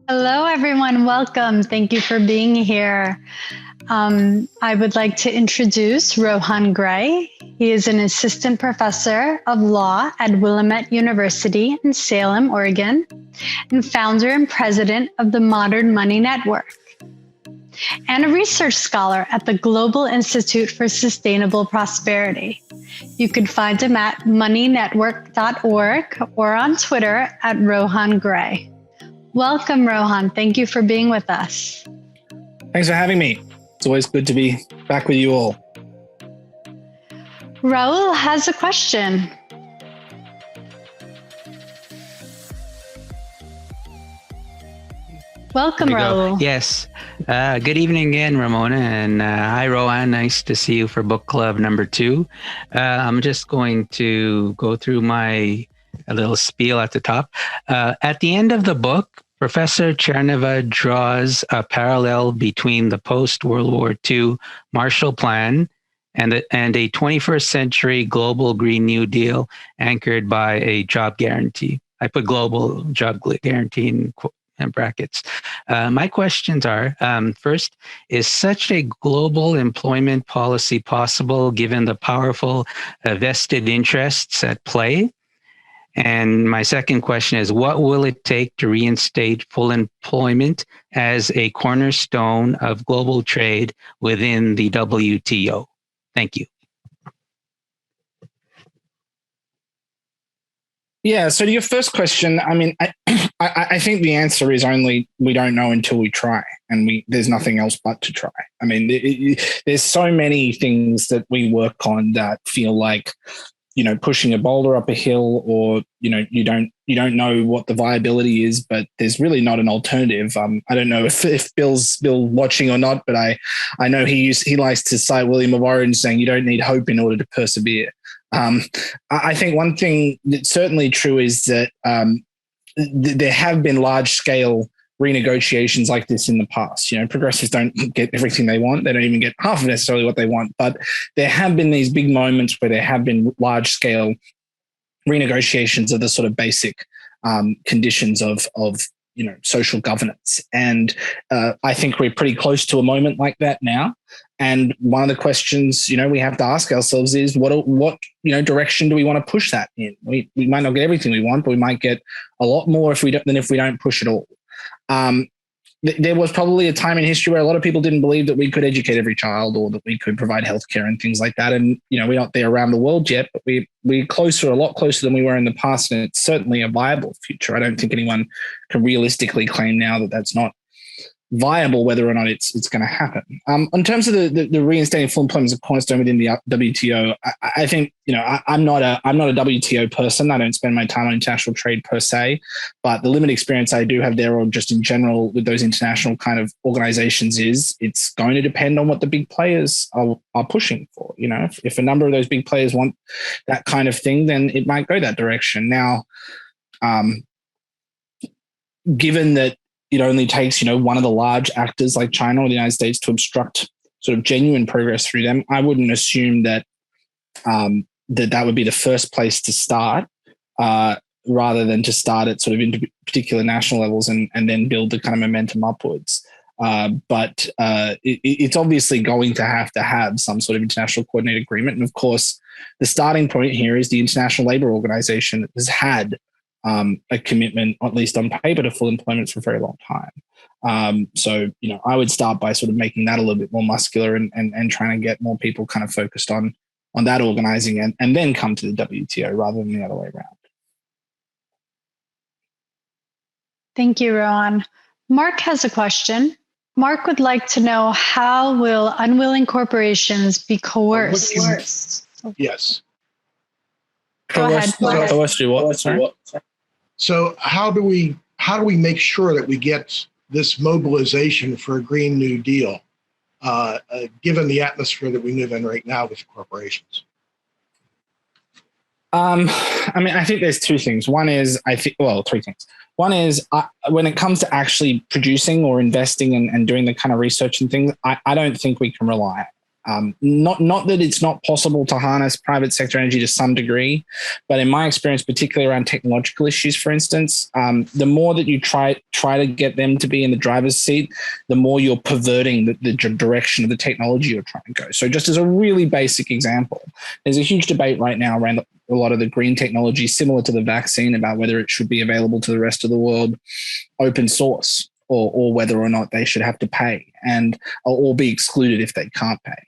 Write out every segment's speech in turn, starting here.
Hello, everyone. Welcome. Thank you for being here. I would like to introduce Rohan Grey. He is an assistant professor of law at Willamette University in Salem, Oregon, and founder and president of the Modern Money Network, and a research scholar at the Global Institute for Sustainable Prosperity. You can find him at moneynetwork.org or on Twitter at Rohan Grey. Welcome, Rohan. Thank you for being with us. Thanks for having me. It's always good to be back with you all. Raul has a question. Welcome, Raul. Yes. Good evening again, Ramona. And hi, Rohan. Nice to see you for book club number 2. I'm just going to go through a little spiel at the top. At the end of the book, Professor P.Tcherneva draws a parallel between the post-World War II Marshall Plan and a 21st century global Green New Deal anchored by a job guarantee. I put global job guarantee in brackets. My questions are, first, is such a global employment policy possible given the powerful vested interests at play? And my second question is, what will it take to reinstate full employment as a cornerstone of global trade within the WTO? Thank you. Yeah, so to your first question, I mean, I think the answer is only we don't know until we try, and there's nothing else but to try. I mean, there's so many things that we work on that feel like, pushing a boulder up a hill, or, you don't know what the viability is, but there's really not an alternative. I don't know if Bill's watching or not, but I know he likes to cite William of Orange saying you don't need hope in order to persevere. I think one thing that's certainly true is that there have been large scale renegotiations like this in the past. Progressives don't get everything they want. They don't even get half of necessarily what they want. But there have been these big moments where there have been large scale renegotiations of the sort of basic conditions of social governance. And I think we're pretty close to a moment like that now. And one of the questions, we have to ask ourselves is what direction do we want to push that in? We might not get everything we want, but we might get a lot more than if we don't push it all. There was probably a time in history where a lot of people didn't believe that we could educate every child or that we could provide healthcare and things like that. And, we're not there around the world yet, but we're a lot closer than we were in the past. And it's certainly a viable future. I don't think anyone can realistically claim now that that's not viable, whether or not it's going to happen. In terms of the reinstating full employment as a cornerstone within the WTO, I think, I'm not a WTO person. I don't spend my time on international trade per se, but the limited experience I do have there, or just in general with those international kind of organizations, is it's going to depend on what the big players are pushing for. If a number of those big players want that kind of thing, then it might go that direction. Now, given that it only takes, one of the large actors like China or the United States to obstruct sort of genuine progress through them, I wouldn't assume that that would be the first place to start, rather than to start at sort of particular national levels and then build the kind of momentum upwards. But it's obviously going to have some sort of international coordinated agreement. And of course, the starting point here is the International Labour Organization that has had a commitment, at least on paper, to full employment for a very long time. So, I would start by sort of making that a little bit more muscular and trying to get more people kind of focused on that organizing and then come to the WTO rather than the other way around. Thank you, Rohan. Mark has a question. Mark would like to know, how will unwilling corporations be coerced? Yes. Go ahead. Coerced to what? Sorry? So how do we make sure that we get this mobilization for a Green New Deal, given the atmosphere that we live in right now with corporations? I think there's two things. One is, three things. One is when it comes to actually producing or investing and doing the kind of research and things, I don't think we can rely. Not that it's not possible to harness private sector energy to some degree, but in my experience, particularly around technological issues, for instance, the more that you try to get them to be in the driver's seat, the more you're perverting the direction of the technology you're trying to go. So just as a really basic example, there's a huge debate right now around a lot of the green technology, similar to the vaccine, about whether it should be available to the rest of the world open source, or whether or not they should have to pay and or be excluded if they can't pay.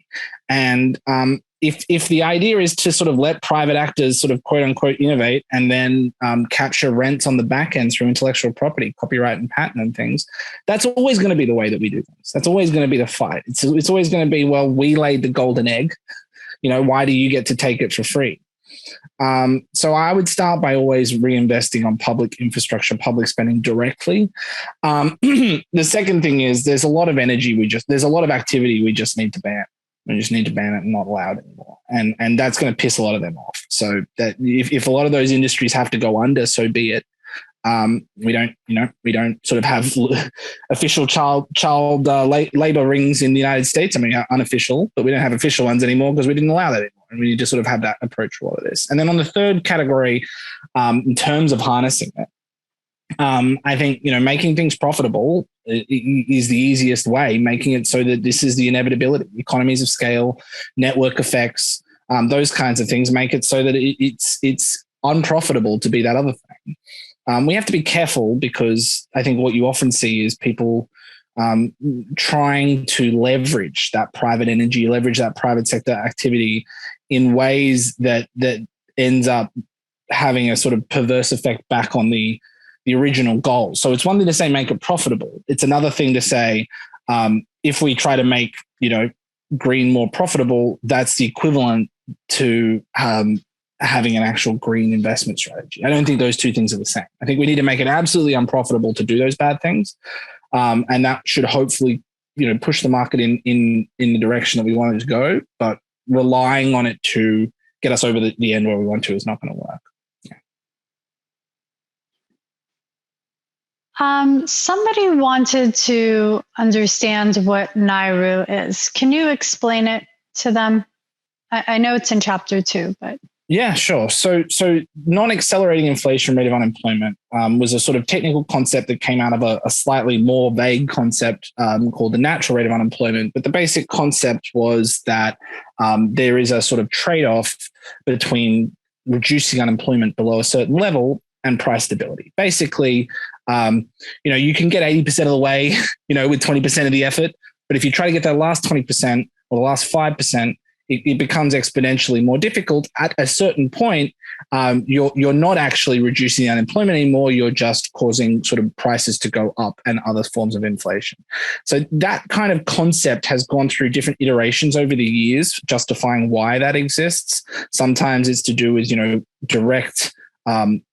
And if the idea is to sort of let private actors sort of quote unquote innovate and then capture rents on the back end through intellectual property, copyright and patent and things, that's always going to be the way that we do things. That's always going to be the fight. It's always going to be, well, we laid the golden egg. Why do you get to take it for free? So I would start by always reinvesting on public infrastructure, public spending directly. The second thing is there's a lot of energy there's a lot of activity we just need to ban. We just need to ban it and not allow it anymore. And that's going to piss a lot of them off. So that if a lot of those industries have to go under, so be it. We don't sort of have official child labor rings in the United States. I mean, unofficial, but we don't have official ones anymore because we didn't allow that anymore. And we need to sort of have that approach for all of this. And then on the third category, in terms of harnessing it, I think, making things profitable is the easiest way, making it so that this is the inevitability, economies of scale, network effects, those kinds of things make it so that it's unprofitable to be that other thing. We have to be careful because I think what you often see is people trying to leverage that private energy, leverage that private sector activity in ways that ends up having a sort of perverse effect back on the original goal. So it's one thing to say make it profitable. It's another thing to say if we try to make green more profitable, that's the equivalent to having an actual green investment strategy. I don't think those two things are the same. I think we need to make it absolutely unprofitable to do those bad things. And that should hopefully, push the market in the direction that we want it to go, but relying on it to get us over the end where we want to is not going to work. Somebody wanted to understand what NAIRU is. Can you explain it to them? I know it's in chapter 2, but... Yeah, sure. So non-accelerating inflation rate of unemployment was a sort of technical concept that came out of a slightly more vague concept called the natural rate of unemployment. But the basic concept was that there is a sort of trade-off between reducing unemployment below a certain level and price stability. Basically, you can get 80% of the way, with 20% of the effort. But if you try to get that last 20% or the last 5%, it becomes exponentially more difficult. At a certain point, you're not actually reducing the unemployment anymore. You're just causing sort of prices to go up and other forms of inflation. So that kind of concept has gone through different iterations over the years, justifying why that exists. Sometimes it's to do with, direct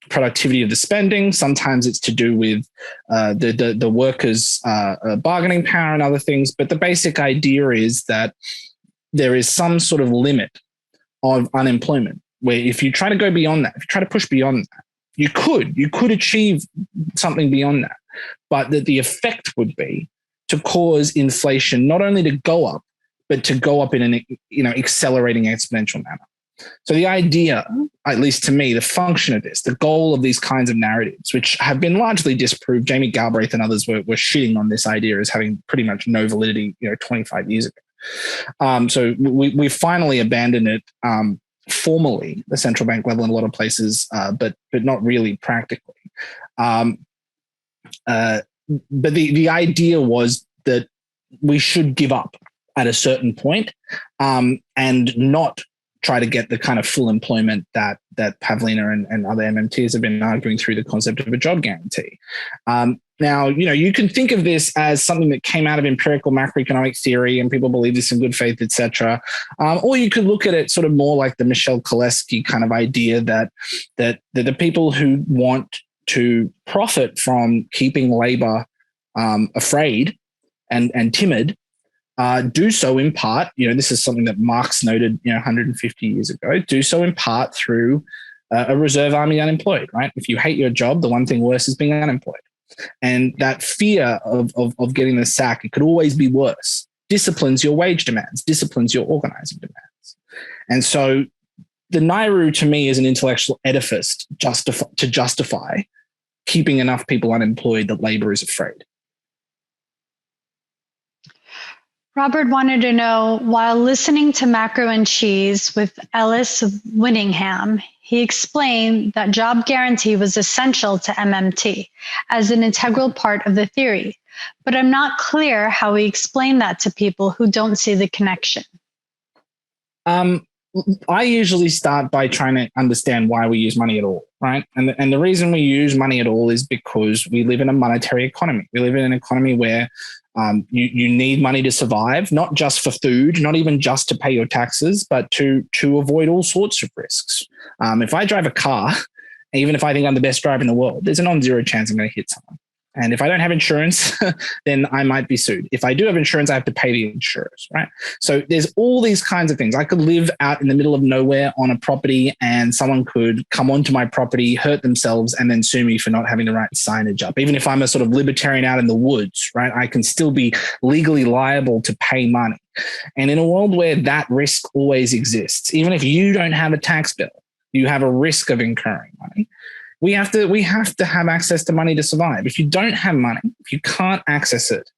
productivity of the spending. Sometimes it's to do with the workers' bargaining power and other things. But the basic idea is that there is some sort of limit of unemployment where if you try to go beyond that, if you try to push beyond that, you could achieve something beyond that, but that the effect would be to cause inflation not only to go up, but to go up in an accelerating exponential manner. So the idea, at least to me, the function of this, the goal of these kinds of narratives, which have been largely disproved, Jamie Galbraith and others were shitting on this idea as having pretty much no validity, 25 years ago. So we finally abandoned it formally, the central bank level in a lot of places, but not really practically. But the idea was that we should give up at a certain point, and not try to get the kind of full employment that Pavlina and other MMTs have been arguing through the concept of a job guarantee. Now, you can think of this as something that came out of empirical macroeconomic theory and people believe this in good faith, etc. Or you could look at it sort of more like the Michel Koleski kind of idea that the people who want to profit from keeping labor afraid and timid do so in part, this is something that Marx noted 150 years ago, do so in part through a reserve army unemployed, right? If you hate your job, the one thing worse is being unemployed. And that fear of getting the sack, it could always be worse, disciplines your wage demands, disciplines your organizing demands. And so the Nairu to me is an intellectual edifice to justify keeping enough people unemployed that labor is afraid. Robert wanted to know, while listening to Macro and Cheese with Ellis Winningham, he explained that job guarantee was essential to MMT as an integral part of the theory. But I'm not clear how we explain that to people who don't see the connection. I usually start by trying to understand why we use money at all, right? And the reason we use money at all is because we live in a monetary economy. We live in an economy where you need money to survive, not just for food, not even just to pay your taxes, but to avoid all sorts of risks. If I drive a car, even if I think I'm the best driver in the world, there's a non-zero chance I'm going to hit someone. And if I don't have insurance, then I might be sued. If I do have insurance, I have to pay the insurers, right? So there's all these kinds of things. I could live out in the middle of nowhere on a property and someone could come onto my property, hurt themselves, and then sue me for not having the right signage up. Even if I'm a sort of libertarian out in the woods, right, I can still be legally liable to pay money. And in a world where that risk always exists, even if you don't have a tax bill, you have a risk of incurring money. We have to have access to money to survive. If you don't have money, if you can't access it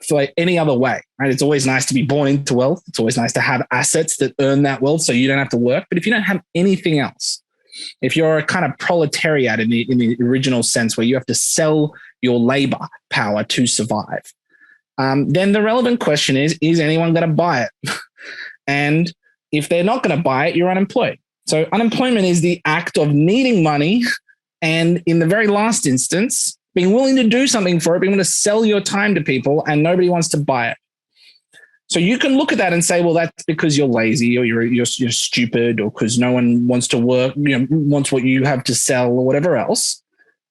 for any other way, right? It's always nice to be born into wealth. It's always nice to have assets that earn that wealth so you don't have to work. But if you don't have anything else, if you're a kind of proletariat in the original sense where you have to sell your labor power to survive, then the relevant question is anyone going to buy it? And if they're not going to buy it, you're unemployed. So unemployment is the act of needing money and in the very last instance, being willing to do something for it, being willing to sell your time to people and nobody wants to buy it. So you can look at that and say, well, that's because you're lazy or you're stupid or because no one wants to work, wants what you have to sell or whatever else.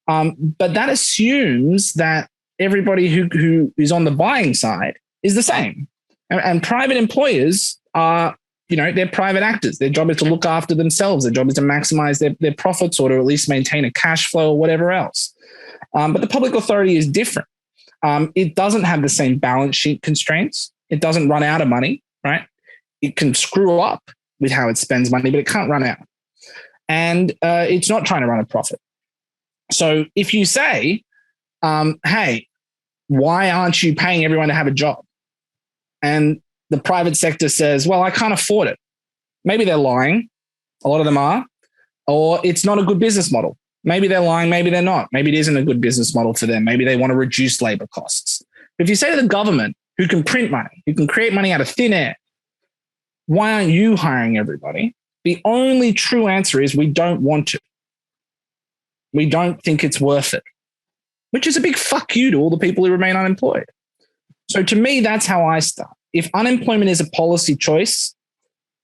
But that assumes that everybody who is on the buying side is the same. And private employers are, they're private actors. Their job is to look after themselves. Their job is to maximize their profits or to at least maintain a cash flow or whatever else. But the public authority is different. It doesn't have the same balance sheet constraints. It doesn't run out of money, right? It can screw up with how it spends money, but it can't run out. And it's not trying to run a profit. So if you say, hey, why aren't you paying everyone to have a job? And the private sector says, well, I can't afford it. Maybe they're lying. A lot of them are. Or it's not a good business model. Maybe they're lying. Maybe they're not. Maybe it isn't a good business model for them. Maybe they want to reduce labor costs. If you say to the government, who can print money, who can create money out of thin air, why aren't you hiring everybody? The only true answer is we don't want to. We don't think it's worth it, which is a big fuck you to all the people who remain unemployed. So to me, that's how I start. If unemployment is a policy choice,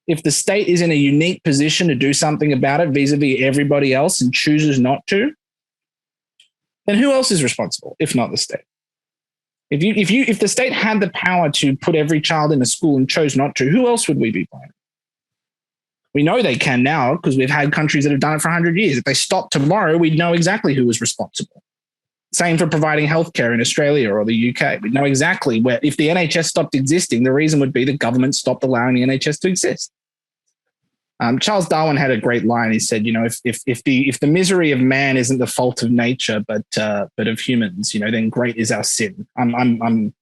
if the state is in a unique position to do something about it vis-a-vis everybody else and chooses not to, then who else is responsible if not the state? If the state had the power to put every child in a school and chose not to, who else would we be blaming? We know they can now because we've had countries that have done it for 100 years. If they stopped tomorrow, we'd know exactly who was responsible. Same for providing healthcare in Australia or the UK. We know exactly where, if the NHS stopped existing, the reason would be the government stopped allowing the NHS to exist. Charles Darwin had a great line. He said, if the misery of man isn't the fault of nature, but of humans, then great is our sin. I'm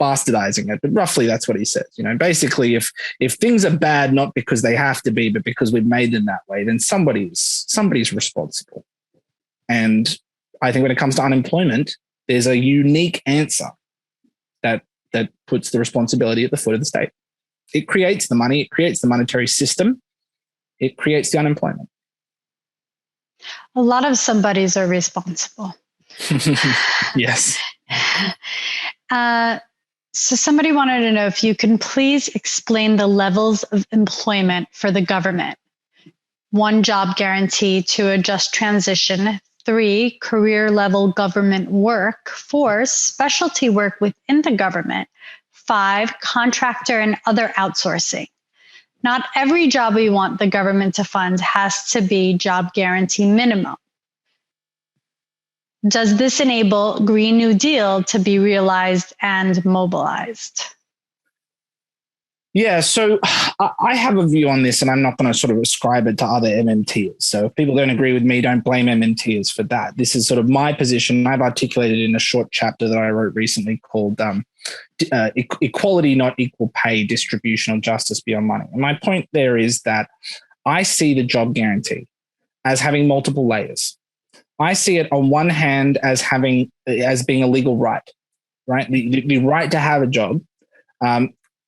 bastardizing it, but roughly that's what he says. Basically, if things are bad, not because they have to be, but because we've made them that way, then somebody's responsible. And I think when it comes to unemployment, there's a unique answer that puts the responsibility at the foot of the state. It creates the money, it creates the monetary system, it creates the unemployment. A lot of somebodies are responsible. Yes. So somebody wanted to know if you can please explain the levels of employment for the government. 1, job guarantee. 2, a just transition. 3, career level government work. 4, specialty work within the government. 5, contractor and other outsourcing. Not every job we want the government to fund has to be job guarantee minimum. Does this enable Green New Deal to be realized and mobilized? Yeah, so I have a view on this, and I'm not going to sort of ascribe it to other MMTers. So if people don't agree with me, don't blame MMTers for that. This is sort of my position. I've articulated in a short chapter that I wrote recently called Equality, Not Equal Pay, Distributional Justice Beyond Money. And my point there is that I see the job guarantee as having multiple layers. I see it on one hand as being a legal right? The right to have a job.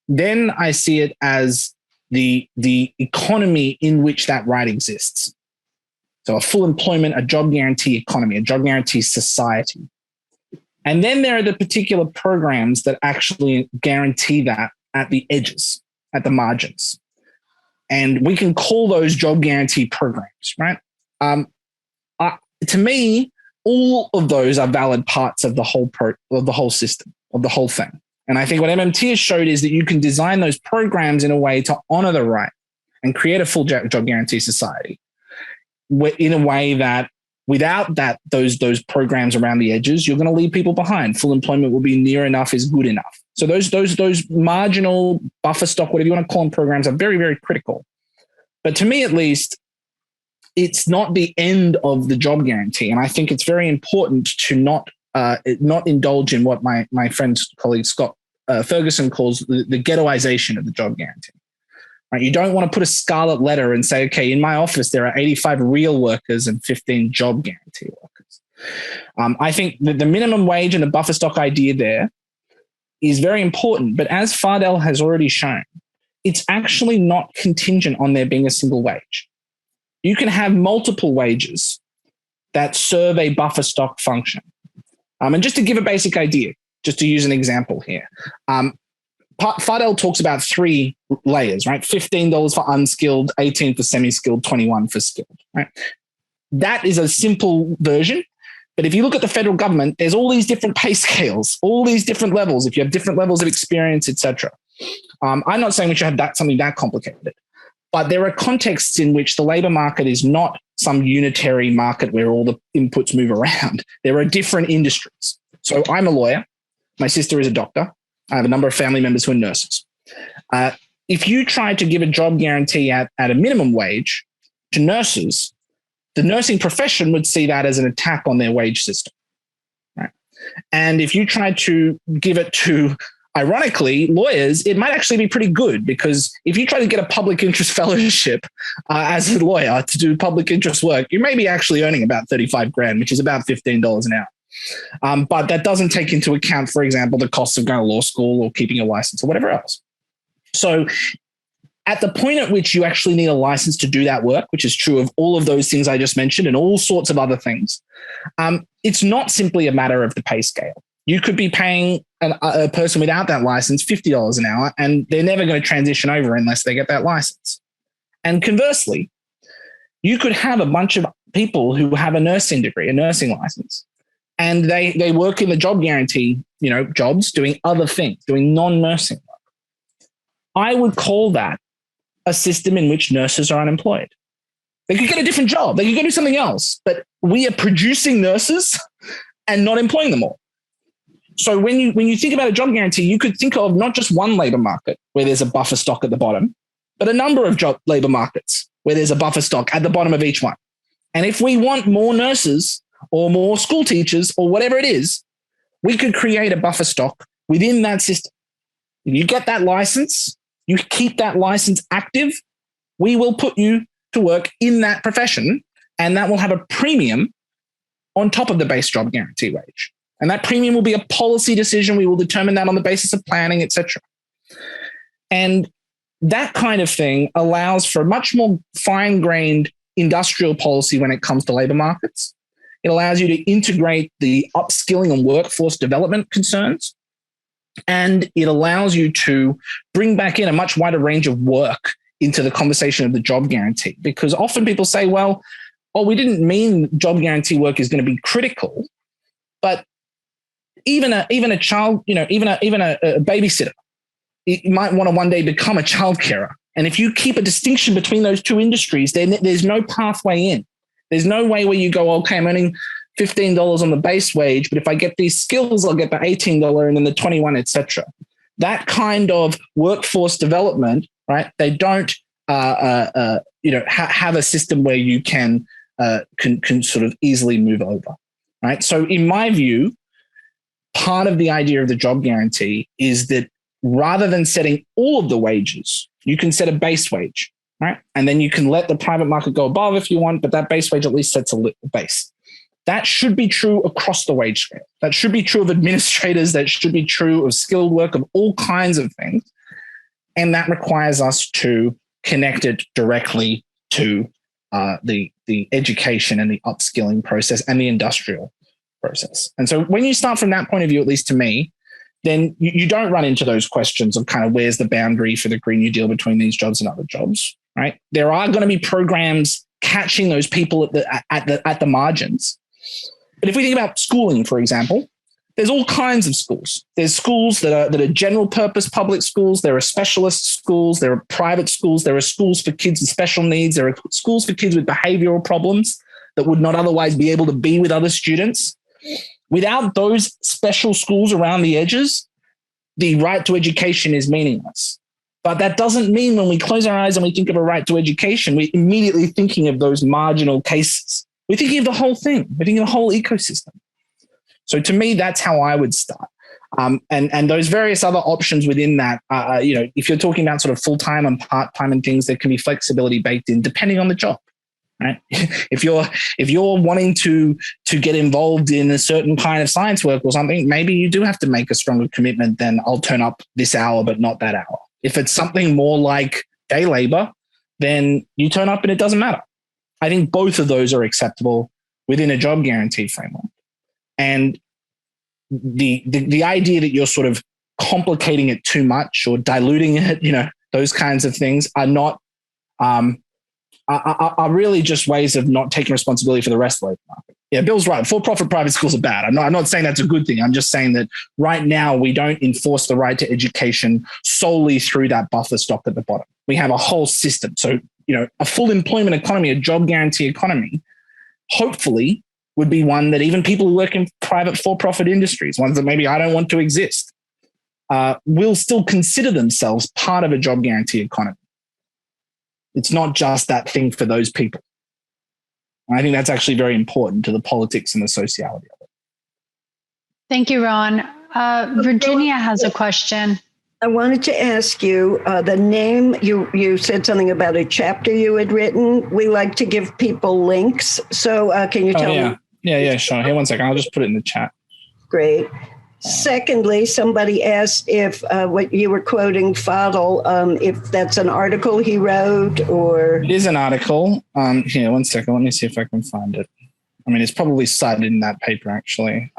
Then I see it as the economy in which that right exists. So a full employment, a job guarantee economy, a job guarantee society. And then there are the particular programs that actually guarantee that at the edges, at the margins. And we can call those job guarantee programs, right? To me, all of those are valid parts of the whole system, of the whole thing. And I think what MMT has showed is that you can design those programs in a way to honor the right and create a full job guarantee society in a way that without those programs around the edges, you're going to leave people behind. Full employment will be near enough is good enough. So those marginal buffer stock, whatever you want to call them, programs are very, very critical. But to me, at least, it's not the end of the job guarantee. And I think it's very important to not indulge in what my friend's colleague Scott Ferguson calls the ghettoization of the job guarantee. Right? You don't want to put a scarlet letter and say, okay, in my office there are 85 real workers and 15 job guarantee workers. I think that the minimum wage and the buffer stock idea there is very important, but as Fardell has already shown, it's actually not contingent on there being a single wage. You can have multiple wages that serve a buffer stock function. And just to give a basic idea, just to use an example here, Fardell talks about 3 layers, right? $15 for unskilled, 18 for semi-skilled, 21 for skilled, right? That is a simple version. But if you look at the federal government, there's all these different pay scales, all these different levels, if you have different levels of experience, et cetera. I'm not saying we should have something that complicated. But there are contexts in which the labor market is not some unitary market where all the inputs move around. There are different industries. So I'm a lawyer. My sister is a doctor. I have a number of family members who are nurses. If you try to give a job guarantee at a minimum wage to nurses, the nursing profession would see that as an attack on their wage system. Right? And if you try to give it to, ironically, lawyers, it might actually be pretty good, because if you try to get a public interest fellowship as a lawyer to do public interest work, you may be actually earning about $35,000, which is about $15 an hour. But that doesn't take into account, for example, the costs of going to law school or keeping a license or whatever else. So at the point at which you actually need a license to do that work, which is true of all of those things I just mentioned and all sorts of other things, it's not simply a matter of the pay scale. You could be paying a person without that license $50 an hour, and they're never going to transition over unless they get that license. And conversely, you could have a bunch of people who have a nursing degree, a nursing license, and they work in the job guarantee, jobs, doing other things, doing non-nursing work. I would call that a system in which nurses are unemployed. They could get a different job. They could go do something else, but we are producing nurses and not employing them all. So when you think about a job guarantee, you could think of not just one labor market where there's a buffer stock at the bottom, but a number of job labor markets where there's a buffer stock at the bottom of each one. And if we want more nurses or more school teachers or whatever it is, we could create a buffer stock within that system. If you get that license, you keep that license active, we will put you to work in that profession, and that will have a premium on top of the base job guarantee wage. And that premium will be a policy decision. We will determine that on the basis of planning, et cetera. And that kind of thing allows for a much more fine-grained industrial policy when it comes to labor markets. It allows you to integrate the upskilling and workforce development concerns. And it allows you to bring back in a much wider range of work into the conversation of the job guarantee. Because often people say, well, we didn't mean job guarantee work is going to be critical, but even a child, even a babysitter, it might want to one day become a child carer, And if you keep a distinction between those two industries, then there's no pathway in. There's no way where you go, okay, I'm earning $15 on the base wage, but if I get these skills, I'll get the $18 and then the $21, etc. That kind of workforce development, right? They don't, have a system where you can sort of easily move over, right? So in my view, part of the idea of the job guarantee is that rather than setting all of the wages, you can set a base wage, right? And then you can let the private market go above if you want, but that base wage at least sets a base. That should be true across the wage scale. That should be true of administrators. That should be true of skilled work, of all kinds of things. And that requires us to connect it directly to the education and the upskilling process and the industrial process. And so when you start from that point of view, at least to me, then you don't run into those questions of kind of where's the boundary for the Green New Deal between these jobs and other jobs, right? There are going to be programs catching those people at the margins. But if we think about schooling, for example, there's all kinds of schools. There's schools that are general purpose public schools. There are specialist schools. There are private schools. There are schools for kids with special needs. There are schools for kids with behavioral problems that would not otherwise be able to be with other students. Without those special schools around the edges, the right to education is meaningless. But that doesn't mean when we close our eyes and we think of a right to education, we're immediately thinking of those marginal cases. We're thinking of the whole thing. We're thinking of the whole ecosystem. So to me, that's how I would start. And those various other options within that, if you're talking about sort of full-time and part-time and things, there can be flexibility baked in depending on the job. Right? If you're wanting to get involved in a certain kind of science work or something, maybe you do have to make a stronger commitment than I'll turn up this hour, but not that hour. If it's something more like day labor, then you turn up and it doesn't matter. I think both of those are acceptable within a job guarantee framework. And the idea that you're sort of complicating it too much or diluting it, those kinds of things are not are really just ways of not taking responsibility for the rest of the labor market. Yeah, Bill's right. For-profit private schools are bad. I'm not saying that's a good thing. I'm just saying that right now we don't enforce the right to education solely through that buffer stock at the bottom. We have a whole system. So, a full employment economy, a job guarantee economy, hopefully would be one that even people who work in private for-profit industries, ones that maybe I don't want to exist, will still consider themselves part of a job guarantee economy. It's not just that thing for those people. And I think that's actually very important to the politics and the sociality of it. Thank you, Ron. Virginia has a question. I wanted to ask you the name. You said something about a chapter you had written. We like to give people links. So can you tell me? Yeah, sure. Here, one second. I'll just put it in the chat. Great. Secondly, somebody asked if what you were quoting Fadl, if that's an article he wrote or... It is an article. Here, one second. Let me see if I can find it. I mean, it's probably cited in that paper, actually.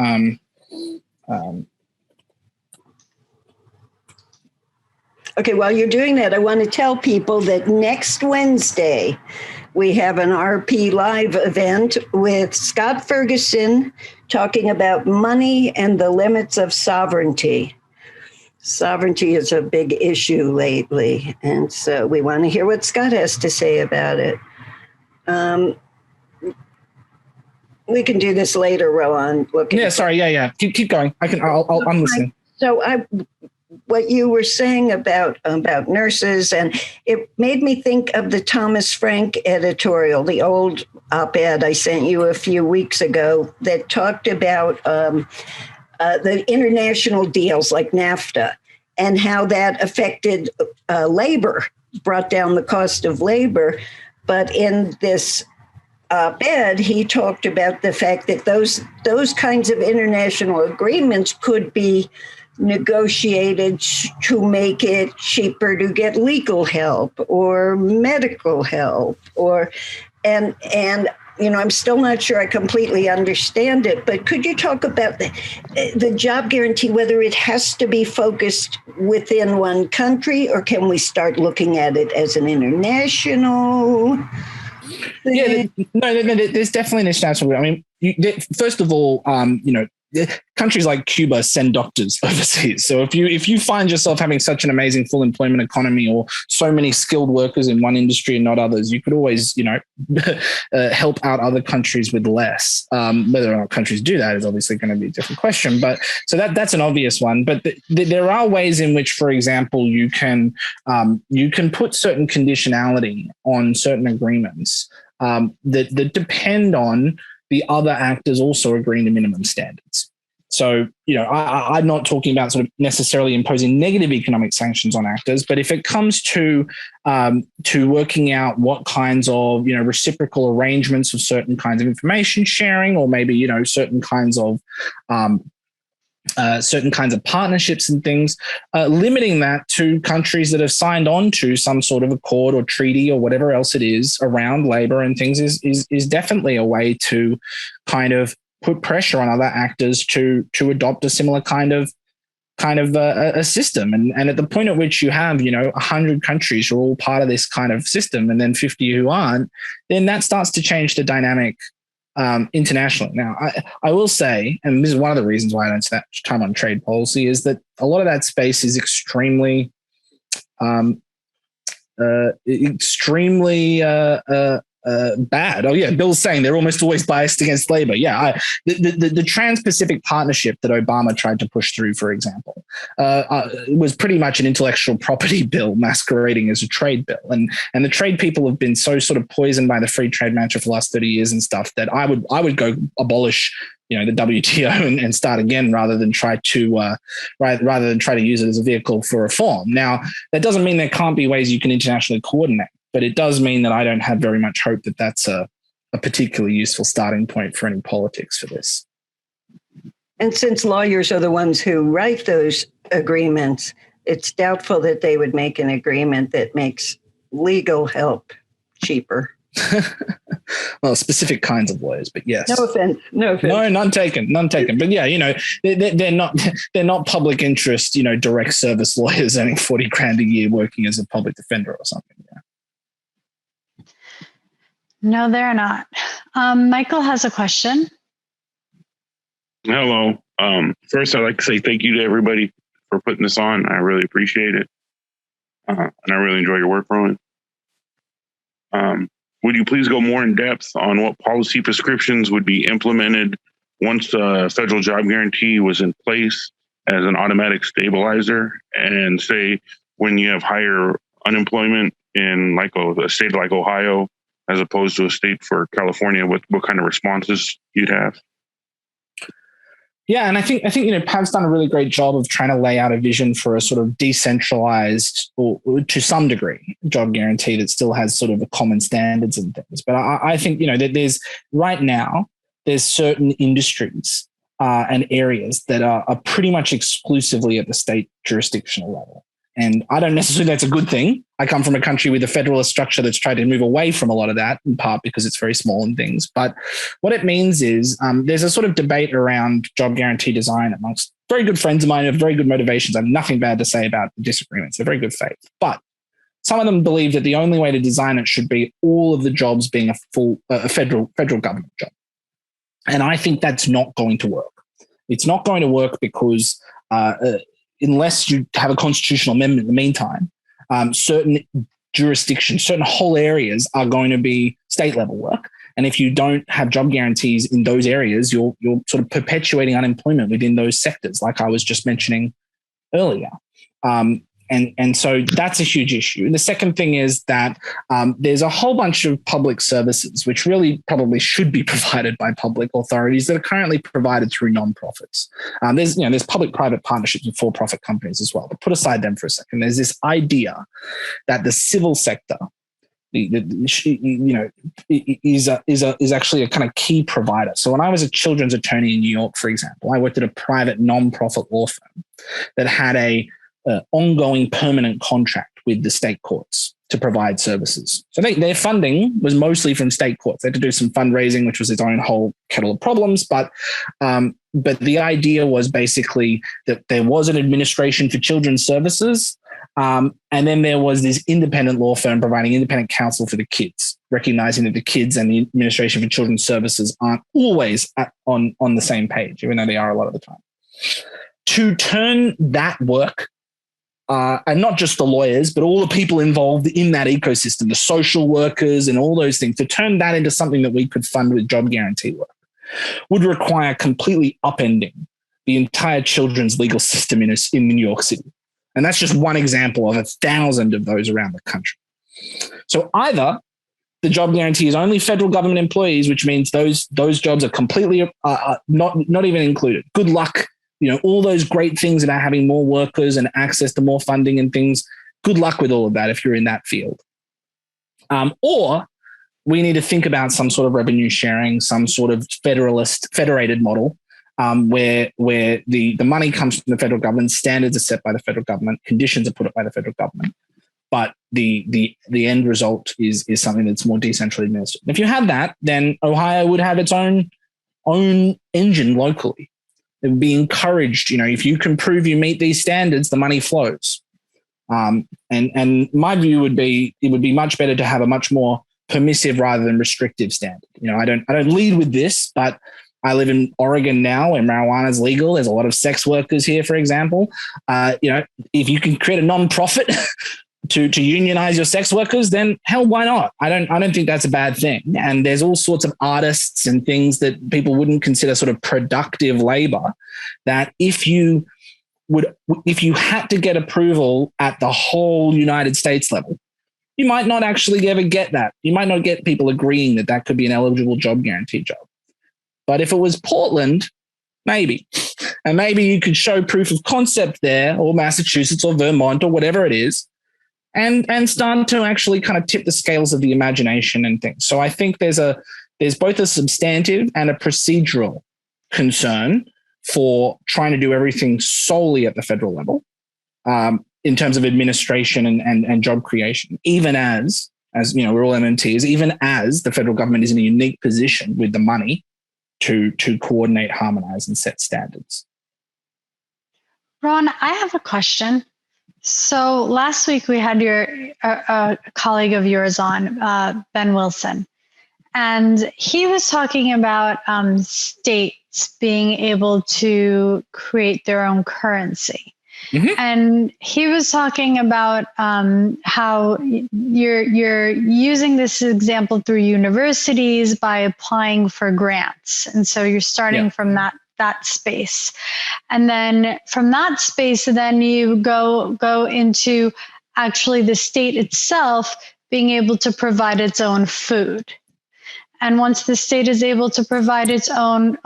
Okay, while you're doing that, I want to tell people that next Wednesday, we have an RP Live event with Scott Ferguson talking about money and the limits of sovereignty. Sovereignty is a big issue lately, and so we want to hear what Scott has to say about it. We can do this later, Rohan. Yeah, sorry. Yeah. Keep going. I'm listening. So what you were saying about nurses, and it made me think of the Thomas Frank editorial, the old op-ed I sent you a few weeks ago that talked about the international deals like NAFTA and how that affected labor, brought down the cost of labor. But in this op-ed, he talked about the fact that those kinds of international agreements could be negotiated to make it cheaper to get legal help or medical help and I'm still not sure I completely understand it, but could you talk about the job guarantee, whether it has to be focused within one country or can we start looking at it as an international thing? Yeah, no, there's definitely an international. I mean, first of all, countries like Cuba send doctors overseas. So if you find yourself having such an amazing full employment economy or so many skilled workers in one industry and not others, you could always, help out other countries with less. Whether or not countries do that is obviously going to be a different question. But so that's an obvious one. But there are ways in which, for example, you can put certain conditionality on certain agreements that depend on the other actors also agreeing to minimum standards. So, I'm not talking about sort of necessarily imposing negative economic sanctions on actors, but if it comes to working out what kinds of, reciprocal arrangements of certain kinds of information sharing, or maybe, certain kinds of partnerships and things, limiting that to countries that have signed on to some sort of accord or treaty or whatever else it is around labor and things is definitely a way to kind of put pressure on other actors to adopt a similar kind of a system. And at the point at which you have, 100 countries who are all part of this kind of system and then 50 who aren't, then that starts to change the dynamic internationally. Now, I will say, and this is one of the reasons why I don't spend much time on trade policy, is that a lot of that space is extremely bad. Oh yeah, Bill's saying they're almost always biased against labor. Yeah, the Trans-Pacific Partnership that Obama tried to push through, for example, was pretty much an intellectual property bill masquerading as a trade bill. And the trade people have been so sort of poisoned by the free trade mantra for the last 30 years and stuff that I would go abolish the WTO and start again rather than try to use it as a vehicle for reform. Now, that doesn't mean there can't be ways you can internationally coordinate. But it does mean that I don't have very much hope that that's a particularly useful starting point for any politics for this. And since lawyers are the ones who write those agreements, it's doubtful that they would make an agreement that makes legal help cheaper. Well, specific kinds of lawyers, but yes. No offense. No, none taken. But yeah, they're not public interest, direct service lawyers earning $40,000 a year working as a public defender or something. Yeah. No, they're not. Michael has a question. Hello. First, I'd like to say thank you to everybody for putting this on. I really appreciate it. And I really enjoy your work, Rohan. Would you please go more in depth on what policy prescriptions would be implemented once the federal job guarantee was in place as an automatic stabilizer, and say when you have higher unemployment in like a state like Ohio, as opposed to a state for California, what kind of responses you'd have? Yeah, and I think Pav's done a really great job of trying to lay out a vision for a sort of decentralized, or to some degree, job guarantee that still has sort of a common standards and things. But I think that there's certain industries and areas that are pretty much exclusively at the state jurisdictional level. And I don't necessarily that's a good thing. I come from a country with a federalist structure that's tried to move away from a lot of that, in part because it's very small and things. But what it means is there's a sort of debate around job guarantee design amongst very good friends of mine who have very good motivations. I have nothing bad to say about the disagreements. They're very good faith. But some of them believe that the only way to design it should be all of the jobs being a federal government job. And I think that's not going to work. It's not going to work because unless you have a constitutional amendment in the meantime, certain jurisdictions, certain whole areas are going to be state level work. And if you don't have job guarantees in those areas, you're sort of perpetuating unemployment within those sectors, like I was just mentioning earlier. And so that's a huge issue. And the second thing is that there's a whole bunch of public services which really probably should be provided by public authorities that are currently provided through nonprofits. There's public-private partnerships with for-profit companies as well. But put aside them for a second. There's this idea that the civil sector, is actually a kind of key provider. So when I was a children's attorney in New York, for example, I worked at a private nonprofit law firm that had a ongoing permanent contract with the state courts to provide services. So their funding was mostly from state courts. They had to do some fundraising, which was its own whole kettle of problems. But the idea was basically that there was an administration for children's services, And then there was this independent law firm providing independent counsel for the kids, recognizing that the kids and the Administration for Children's Services aren't always on the same page, even though they are a lot of the time. To turn that work, and not just the lawyers, but all the people involved in that ecosystem, the social workers and all those things, to turn that into something that we could fund with job guarantee work would require completely upending the entire children's legal system in New York City. And that's just one example of 1,000 of those around the country. So either the job guarantee is only federal government employees, which means those jobs are completely not even included. Good luck. All those great things about having more workers and access to more funding and things. Good luck with all of that if you're in that field. Or we need to think about some sort of revenue sharing, some sort of federated model where the money comes from the federal government, standards are set by the federal government, conditions are put up by the federal government, but the end result is something that's more decentrally administered. And if you had that, then Ohio would have its own engine locally. It would be encouraged. If you can prove you meet these standards, the money flows. And my view would be it would be much better to have a much more permissive rather than restrictive standard. I don't lead with this, but I live in Oregon now where marijuana is legal. There's a lot of sex workers here, for example. If you can create a non-profit to unionize your sex workers, then hell, why not? I don't think that's a bad thing. And there's all sorts of artists and things that people wouldn't consider sort of productive labor that if you had to get approval at the whole United States level, you might not actually ever get that. You might not get people agreeing that could be an eligible job guarantee job. But if it was Portland, maybe. And maybe you could show proof of concept there, or Massachusetts or Vermont or whatever it is, and start to actually kind of tip the scales of the imagination and things. So I think there's both a substantive and a procedural concern for trying to do everything solely at the federal level in terms of administration and job creation, even as we're all MMTs, even as the federal government is in a unique position with the money to coordinate, harmonize, and set standards. Ron, I have a question. So last week we had a colleague of yours on, Ben Wilson, and he was talking about states being able to create their own currency. Mm-hmm. And he was talking about how you're using this example through universities by applying for grants. And so you're starting from that space. And then from that space, then you go into actually the state itself being able to provide its own food. And once the state is able to provide its own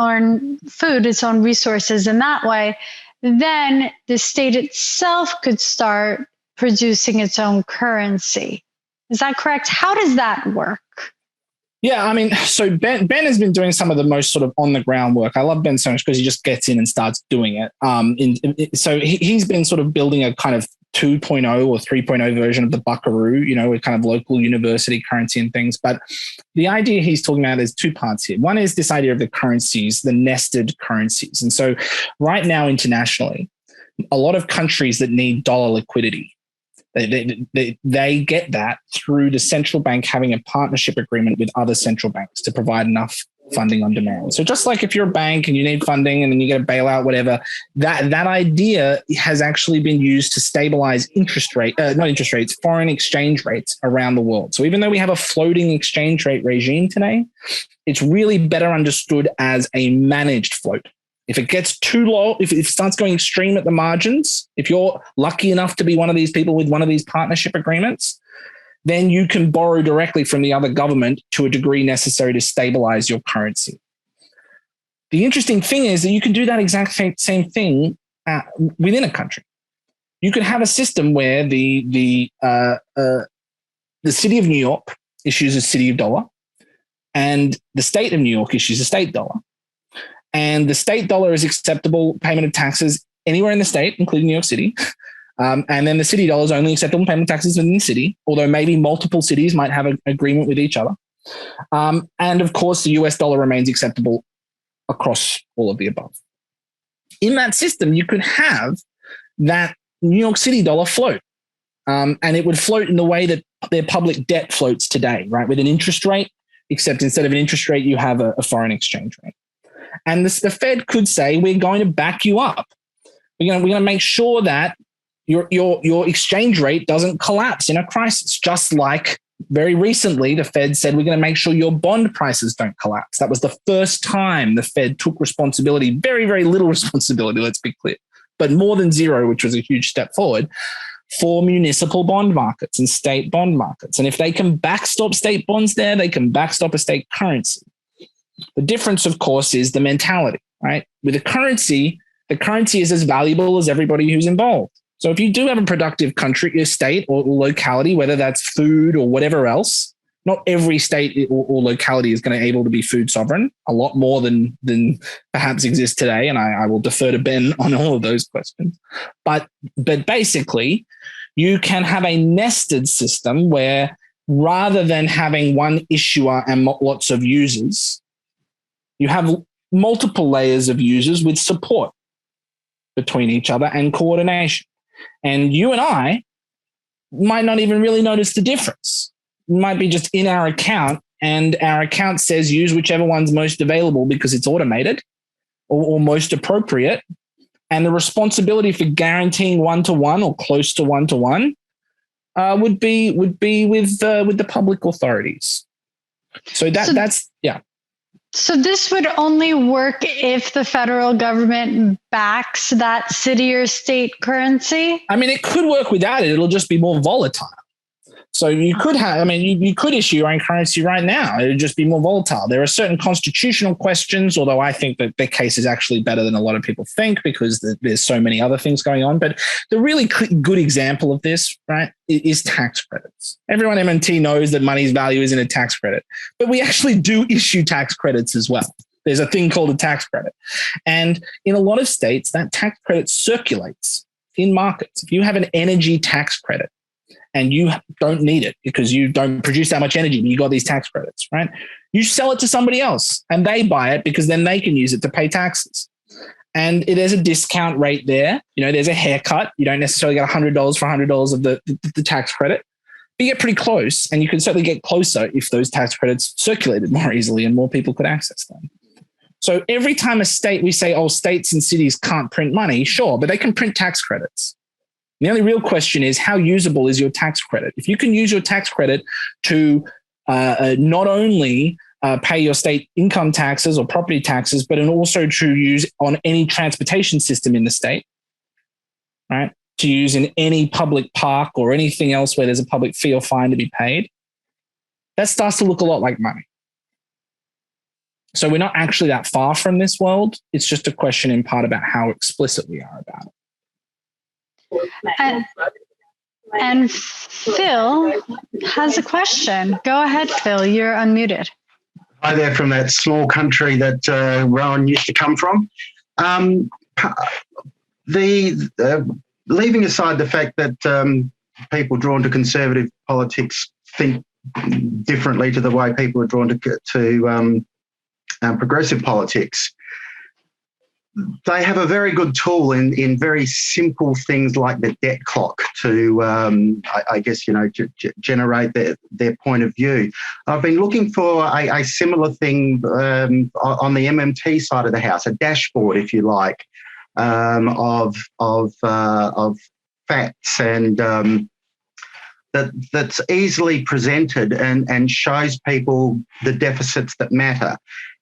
food, its own resources in that way, then the state itself could start producing its own currency. Is that correct? How does that work? Yeah, I mean, so Ben has been doing some of the most sort of on the ground work. I love Ben so much because he just gets in and starts doing it. So he's been sort of building a kind of 2.0 or 3.0 version of the buckaroo, with kind of local university currency and things. But the idea he's talking about, there's two parts here. One is this idea of the currencies, the nested currencies. And so right now internationally, a lot of countries that need dollar liquidity, they get that through the central bank having a partnership agreement with other central banks to provide enough funding on demand. So just like if you're a bank and you need funding and then you get a bailout, whatever, that idea has actually been used to stabilize foreign exchange rates around the world. So even though we have a floating exchange rate regime today, it's really better understood as a managed float. If it gets too low, if it starts going extreme at the margins, if you're lucky enough to be one of these people with one of these partnership agreements, then you can borrow directly from the other government to a degree necessary to stabilize your currency. The interesting thing is that you can do that exact same thing within a country. You could have a system where the city of New York issues a city dollar and the state of New York issues a state dollar. And the state dollar is acceptable payment of taxes anywhere in the state, including New York City. And then the city dollar is only acceptable payment of taxes within the city, although maybe multiple cities might have an agreement with each other. And of course, the US dollar remains acceptable across all of the above. In that system, you could have that New York City dollar float. And it would float in the way that their public debt floats today, right? With an interest rate, except instead of an interest rate, you have a foreign exchange rate. And the Fed could say, we're going to back you up. We're going to make sure that your exchange rate doesn't collapse in a crisis, just like very recently the Fed said, we're going to make sure your bond prices don't collapse. That was the first time the Fed took responsibility, very, very little responsibility, let's be clear, but more than zero, which was a huge step forward, for municipal bond markets and state bond markets. And if they can backstop state bonds there, they can backstop a state currency. The difference, of course, is the mentality, right? With a currency, the currency is as valuable as everybody who's involved. So if you do have a productive country, your state or locality, whether that's food or whatever else, not every state or locality is going to be able to be food sovereign, a lot more than perhaps exists today. And I will defer to Ben on all of those questions. But basically, you can have a nested system where rather than having one issuer and lots of users, you have multiple layers of users with support between each other and coordination. And you and I might not even really notice the difference. It might be just in our account, and our account says use whichever one's most available because it's automated or most appropriate. And the responsibility for guaranteeing one-to-one or close to one-to-one would be with the public authorities. So that's. So this would only work if the federal government backs that city or state currency? I mean, it could work without it. It'll just be more volatile. So you could you could issue your own currency right now. It would just be more volatile. There are certain constitutional questions, although I think that their case is actually better than a lot of people think because there's so many other things going on. But the really good example of this, right, is tax credits. Everyone MMT knows that money's value is in a tax credit, but we actually do issue tax credits as well. There's a thing called a tax credit. And in a lot of states, that tax credit circulates in markets. If you have an energy tax credit, and you don't need it because you don't produce that much energy, but you got these tax credits, right? You sell it to somebody else and they buy it because then they can use it to pay taxes. And there's a discount rate there. You know, there's a haircut. You don't necessarily get $100 for $100 of the tax credit, but you get pretty close, and you can certainly get closer if those tax credits circulated more easily and more people could access them. So every time we say, oh, states and cities can't print money, sure, but they can print tax credits. The only real question is how usable is your tax credit? If you can use your tax credit to not only pay your state income taxes or property taxes, but also to use on any transportation system in the state, right? To use in any public park or anything else where there's a public fee or fine to be paid, that starts to look a lot like money. So we're not actually that far from this world. It's just a question in part about how explicit we are about it. And Phil has a question. Go ahead, Phil. You're unmuted. Hi there from that small country that Rohan used to come from. Leaving aside the fact that people drawn to conservative politics think differently to the way people are drawn to progressive politics, they have a very good tool in very simple things like the debt clock to, generate their point of view. I've been looking for a similar thing on the MMT side of the house, a dashboard, if you like, of facts and that's easily presented and shows people the deficits that matter,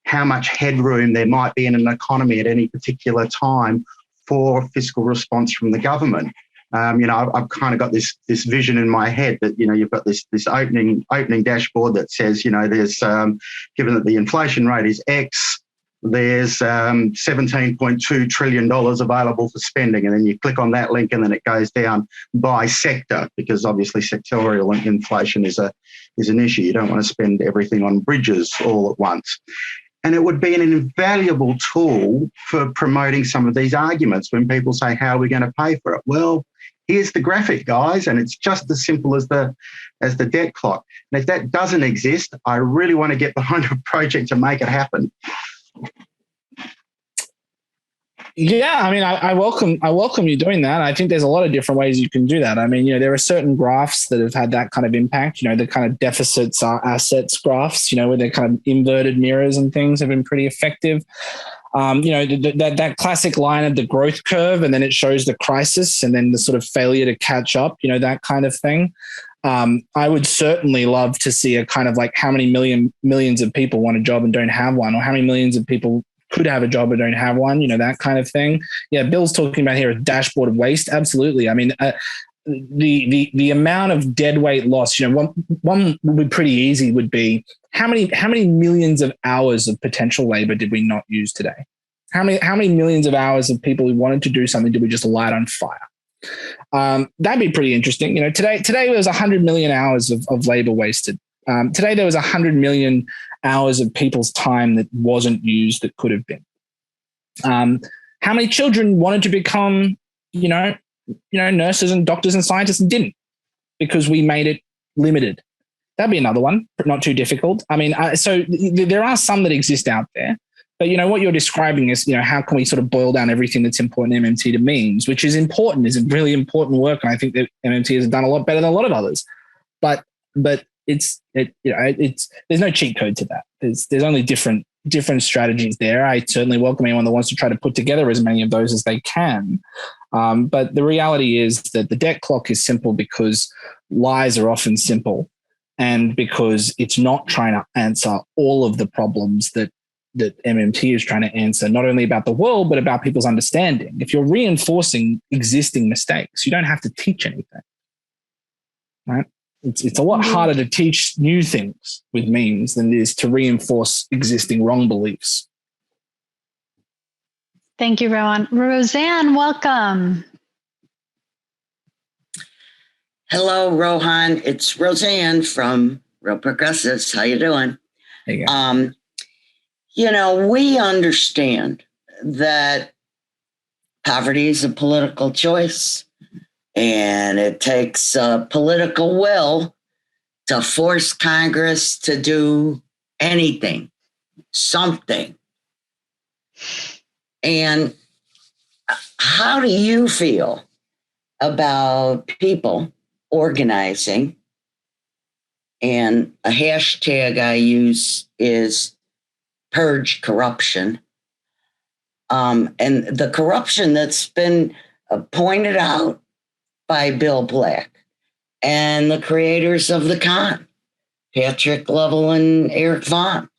how much headroom there might be in an economy at any particular time for fiscal response from the government. I've kind of got this vision in my head that, you've got this opening dashboard that says, there's, given that the inflation rate is X, there's $17.2 trillion available for spending. And then you click on that link and then it goes down by sector, because obviously sectorial inflation is an issue. You don't want to spend everything on bridges all at once. And it would be an invaluable tool for promoting some of these arguments when people say, how are we going to pay for it? Well, here's the graphic, guys, and it's just as simple as the debt clock. And if that doesn't exist, I really want to get behind a project to make it happen. Yeah, I mean, I welcome you doing that. I think there's a lot of different ways you can do that. I mean, there are certain graphs that have had that kind of impact. The kind of deficits are assets graphs. Where they're kind of inverted mirrors and things have been pretty effective. That classic line of the growth curve, and then it shows the crisis, and then the sort of failure to catch up. That kind of thing. I would certainly love to see a kind of like how many millions of people want a job and don't have one, or how many millions of people could have a job but don't have one, that kind of thing. Yeah, Bill's talking about here a dashboard of waste. Absolutely. I mean, the amount of dead weight loss, one would be pretty easy would be how many millions of hours of potential labor did we not use today? How many millions of hours of people who wanted to do something did we just light on fire? That'd be pretty interesting. Today there was 100 million hours of labor wasted. Today there was 100 million hours of people's time that wasn't used that could have been. How many children wanted to become, nurses and doctors and scientists and didn't, because we made it limited? That'd be another one, but not too difficult. I mean, so there are some that exist out there, but what you're describing is, how can we sort of boil down everything that's important in MMT to means, which is important, is a really important work, and I think that MMT has done a lot better than a lot of others. But it's there's no cheat code to that. There's only different strategies there. I certainly welcome anyone that wants to try to put together as many of those as they can. But the reality is that the debt clock is simple because lies are often simple, and because it's not trying to answer all of the problems that MMT is trying to answer, not only about the world, but about people's understanding. If you're reinforcing existing mistakes, you don't have to teach anything, right? It's a lot harder to teach new things with memes than it is to reinforce existing wrong beliefs. Thank you, Rohan. Roseanne, welcome. Hello, Rohan. It's Roseanne from Real Progressives. How you doing? There you go. We understand that poverty is a political choice, and it takes political will to force Congress to do anything, something. And how do you feel about people organizing? And a hashtag I use is purge corruption. And the corruption that's been pointed out by Bill Black and the creators of the con, Patrick Lovell and Eric Vaughn,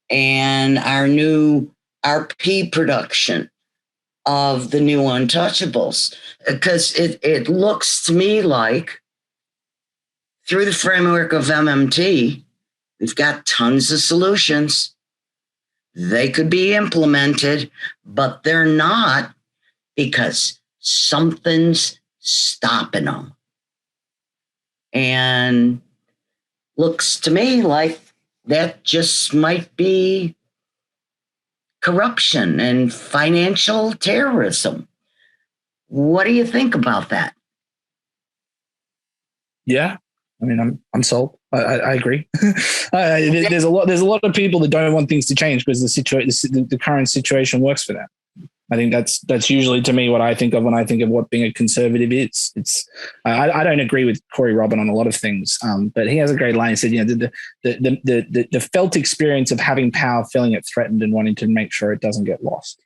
and our new RP production of the new Untouchables. Because it looks to me like through the framework of MMT, we've got tons of solutions. They could be implemented, but they're not, because something's stopping them. And looks to me like that just might be corruption and financial terrorism. What do you think about that? Yeah, I mean, I'm sold. I agree. There's a lot of people that don't want things to change because the current situation works for them. I think that's usually, to me, what I think of when I think of what being a conservative is. I don't agree with Corey Robin on a lot of things, but he has a great line. He said, the felt experience of having power, feeling it threatened, and wanting to make sure it doesn't get lost.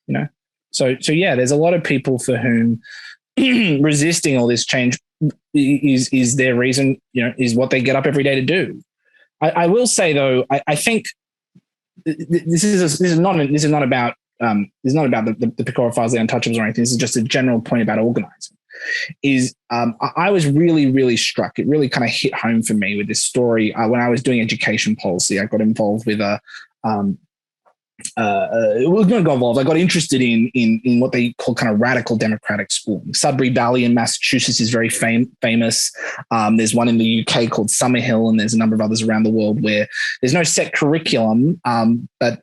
So yeah, there's a lot of people for whom resisting all this change is their reason. Is what they get up every day to do. I will say though, I think this is not about. It's not about the Pecora Files, the Untouchables or anything. This is just a general point about organizing. I was really, really struck. It really kind of hit home for me with this story. When I was doing education policy, I got involved with I got interested in what they call kind of radical democratic schooling. Sudbury Valley in Massachusetts is very famous. There's one in the UK called Summerhill, and there's a number of others around the world where there's no set curriculum, but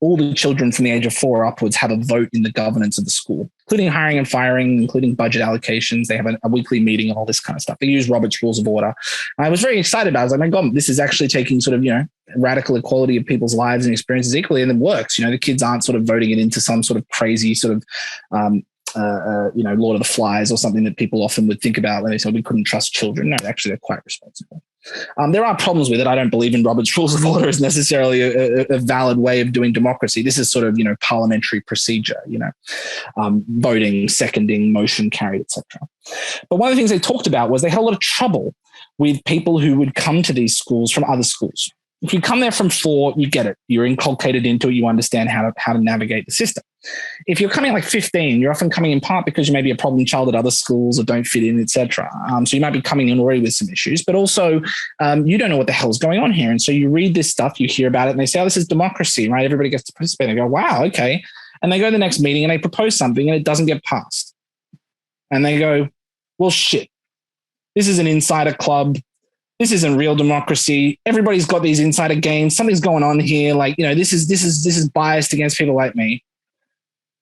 all the children from the age of 4 upwards have a vote in the governance of the school, including hiring and firing, including budget allocations. They have a weekly meeting and all this kind of stuff. They use Robert's Rules of Order. I was very excited about it. I was like, my God, this is actually taking sort of, radical equality of people's lives and experiences equally, and it works. The kids aren't sort of voting it into some sort of crazy sort of, Lord of the Flies or something that people often would think about when they say we couldn't trust children. No, actually, they're quite responsible. There are problems with it. I don't believe in Robert's Rules of Order as necessarily a valid way of doing democracy. This is sort of, parliamentary procedure, voting, seconding, motion carried, etc. But one of the things they talked about was they had a lot of trouble with people who would come to these schools from other schools. If you come there from 4, you get it. You're inculcated into it. You understand how to navigate the system. If you're coming like 15, you're often coming in part because you may be a problem child at other schools or don't fit in, etc. So you might be coming in already with some issues, but also you don't know what the hell's going on here. And so you read this stuff, you hear about it, and they say, oh, this is democracy, right? Everybody gets to participate. They go, wow, okay. And they go to the next meeting and they propose something and it doesn't get passed. And they go, well, shit, this is an insider club. This isn't real democracy. Everybody's got these insider games. Something's going on here. Like, this is biased against people like me.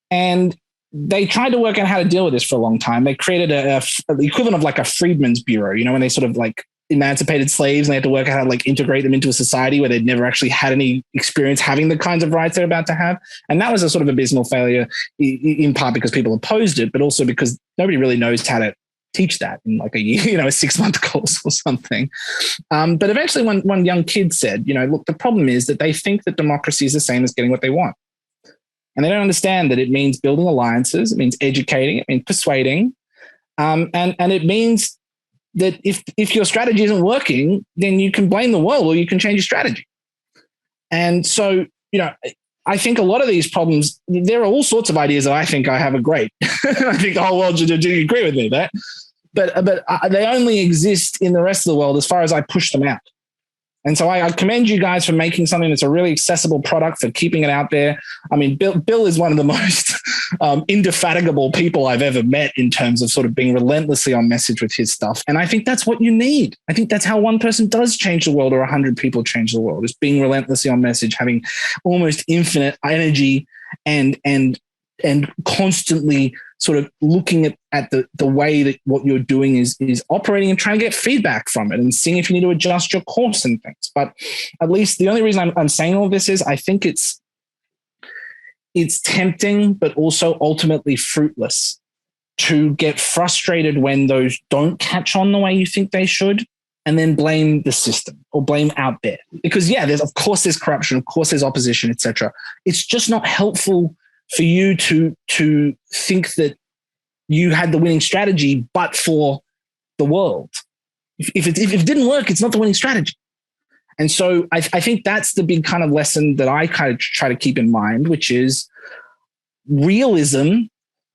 And they tried to work out how to deal with this for a long time. They created the equivalent of like a freedmen's bureau, when they sort of like emancipated slaves and they had to work out how to like integrate them into a society where they'd never actually had any experience having the kinds of rights they're about to have. And that was a sort of abysmal failure, in part because people opposed it, but also because nobody really knows how to teach that in like a year, a 6-month course or something. But eventually one young kid said, look, the problem is that they think that democracy is the same as getting what they want. And they don't understand that it means building alliances, it means educating, it means persuading. And it means that if your strategy isn't working, then you can blame the world or you can change your strategy. And so, I think a lot of these problems, there are all sorts of ideas that I think I have are great. I think the whole world, do you agree with me there? But they only exist in the rest of the world as far as I push them out. And so I commend you guys for making something that's a really accessible product, for keeping it out there. I mean, Bill is one of the most indefatigable people I've ever met in terms of sort of being relentlessly on message with his stuff. And I think that's what you need. I think that's how one person does change the world, or 100 people change the world, is being relentlessly on message, having almost infinite energy and constantly sort of looking at the way that what you're doing is operating and trying to get feedback from it and seeing if you need to adjust your course and things. But at least the only reason I'm saying all this is I think it's tempting, but also ultimately fruitless to get frustrated when those don't catch on the way you think they should, and then blame the system or blame out there. Because of course there's corruption, of course there's opposition, etc. It's just not helpful for you to think that you had the winning strategy, but for the world. If it didn't work, it's not the winning strategy. And so I think that's the big kind of lesson that I kind of try to keep in mind, which is realism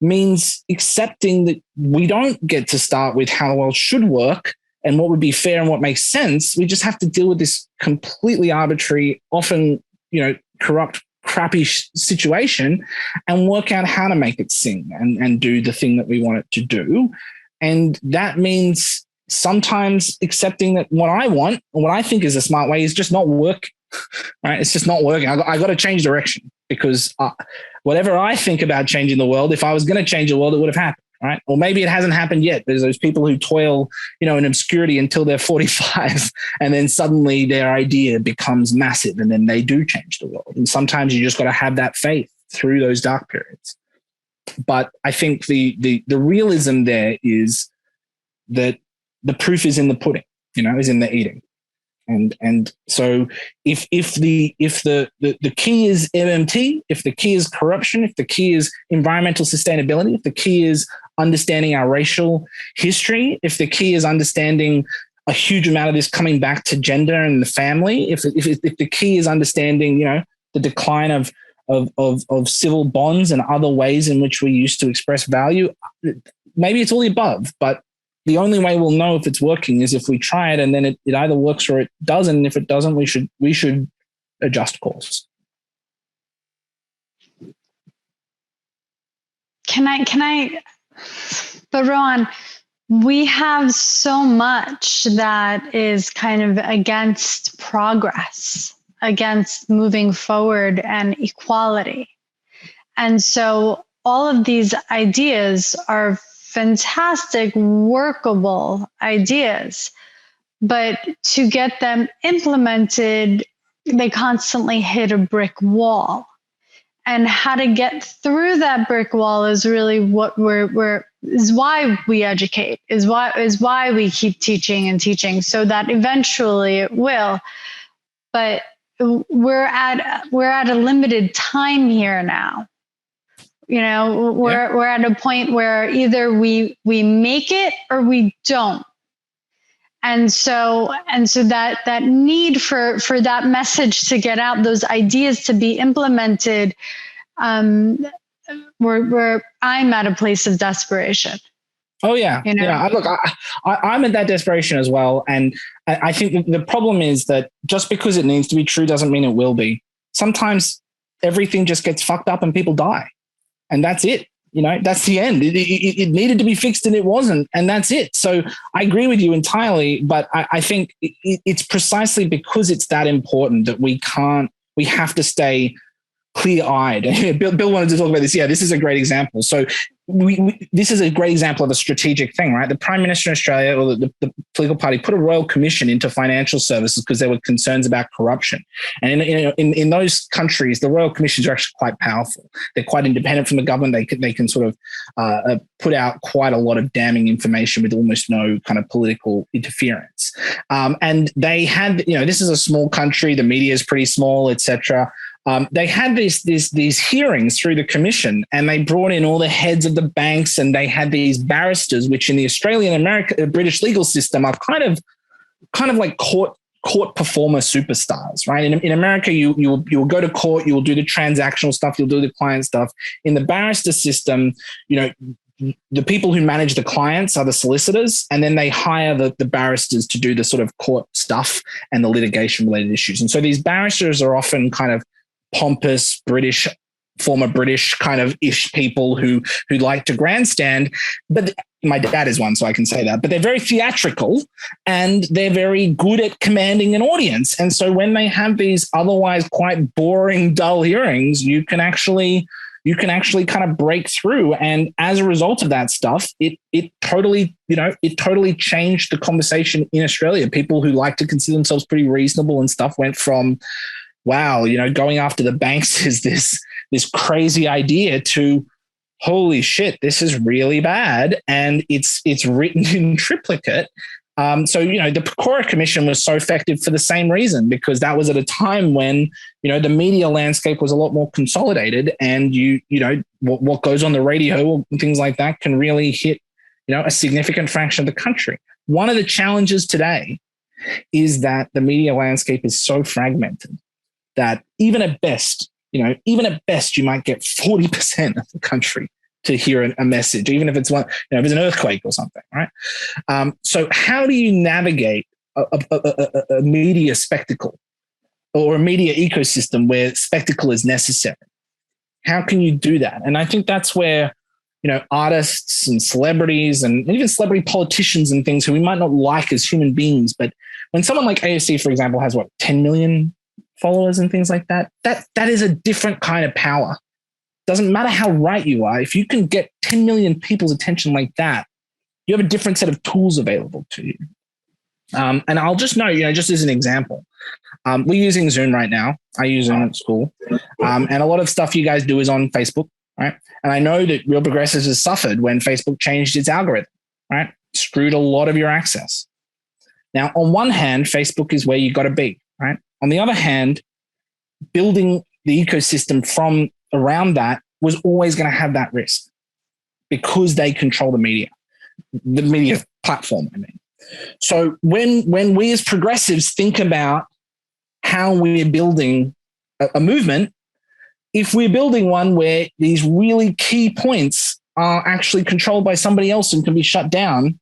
means accepting that we don't get to start with how the world should work and what would be fair and what makes sense. We just have to deal with this completely arbitrary, often, corrupt, crappy situation and work out how to make it sing and do the thing that we want it to do. And that means sometimes accepting that what I want or what I think is a smart way is just not working, right? It's just not working. I got to change direction, because whatever I think about changing the world, if I was going to change the world, it would have happened, right? Or maybe it hasn't happened yet. There's those people who toil, in obscurity until they're 45, and then suddenly their idea becomes massive, and then they do change the world. And sometimes you just got to have that faith through those dark periods. But I think the realism there is that the proof is in the pudding, is in the eating. And so if the key is MMT, if the key is corruption, if the key is environmental sustainability, if the key is understanding our racial history, if the key is understanding a huge amount of this coming back to gender and the family, if the key is understanding, the decline of civil bonds and other ways in which we used to express value, maybe it's all the above, but the only way we'll know if it's working is if we try it, and then it either works or it doesn't. And if it doesn't, we should adjust course. But Rohan, we have so much that is kind of against progress, against moving forward and equality. And so all of these ideas are fantastic, workable ideas, but to get them implemented, they constantly hit a brick wall. And how to get through that brick wall is really what is why we educate, is why we keep teaching and teaching, so that eventually it will. But we're at a limited time here now. We're at a point where either we make it or we don't. And so that need for that message to get out, those ideas to be implemented, where I'm at a place of desperation. Oh yeah, Look, I'm at that desperation as well, and I think the problem is that just because it needs to be true doesn't mean it will be. Sometimes everything just gets fucked up and people die, and that's it. That's the end. It needed to be fixed and it wasn't, and that's it. So I agree with you entirely, but I think it's precisely because it's that important that we have to stay clear-eyed. Bill wanted to talk about this. Yeah, this is a great example. So this is a great example of a strategic thing, right? The Prime Minister in Australia, or the political party, put a royal commission into financial services because there were concerns about corruption. And in those countries, the royal commissions are actually quite powerful. They're quite independent from the government. They can sort of put out quite a lot of damning information with almost no kind of political interference. And they had, this is a small country. The media is pretty small, etc. They had these hearings through the commission, and they brought in all the heads of the banks, and they had these barristers, which in the Australian British legal system are kind of like court performer superstars, right? In America, you will go to court, you will do the transactional stuff, you'll do the client stuff. In the barrister system, the people who manage the clients are the solicitors, and then they hire the barristers to do the sort of court stuff and the litigation related issues. And so these barristers are often kind of pompous former British kind of ish people who like to grandstand, but my dad is one, so I can say that, but they're very theatrical and they're very good at commanding an audience. And so when they have these otherwise quite boring, dull hearings, you can actually kind of break through. And as a result of that stuff, it totally changed the conversation in Australia. People who like to consider themselves pretty reasonable and stuff went from, wow, going after the banks is this crazy idea, to holy shit, this is really bad, and it's written in triplicate. So the Pecora Commission was so effective for the same reason, because that was at a time when the media landscape was a lot more consolidated, and what goes on the radio and things like that can really hit a significant fraction of the country. One of the challenges today is that the media landscape is so fragmented that even at best, you might get 40% of the country to hear a message, even if it's if it's an earthquake or something, right? So how do you navigate a media spectacle or a media ecosystem where spectacle is necessary? How can you do that? And I think that's where, artists and celebrities and even celebrity politicians and things who we might not like as human beings, but when someone like AOC, for example, has 10 million followers and things like that, that is a different kind of power. Doesn't matter how right you are. If you can get 10 million people's attention like that, you have a different set of tools available to you. And I'll just note, just as an example, we're using Zoom right now. I use Zoom at school. And a lot of stuff you guys do is on Facebook, right? And I know that Real Progressives has suffered when Facebook changed its algorithm, right? Screwed a lot of your access. Now, on one hand, Facebook is where you got to be, right? On the other hand, building the ecosystem from around that was always going to have that risk, because they control the media platform, I mean. So when we as progressives think about how we're building a movement, if we're building one where these really key points are actually controlled by somebody else and can be shut down,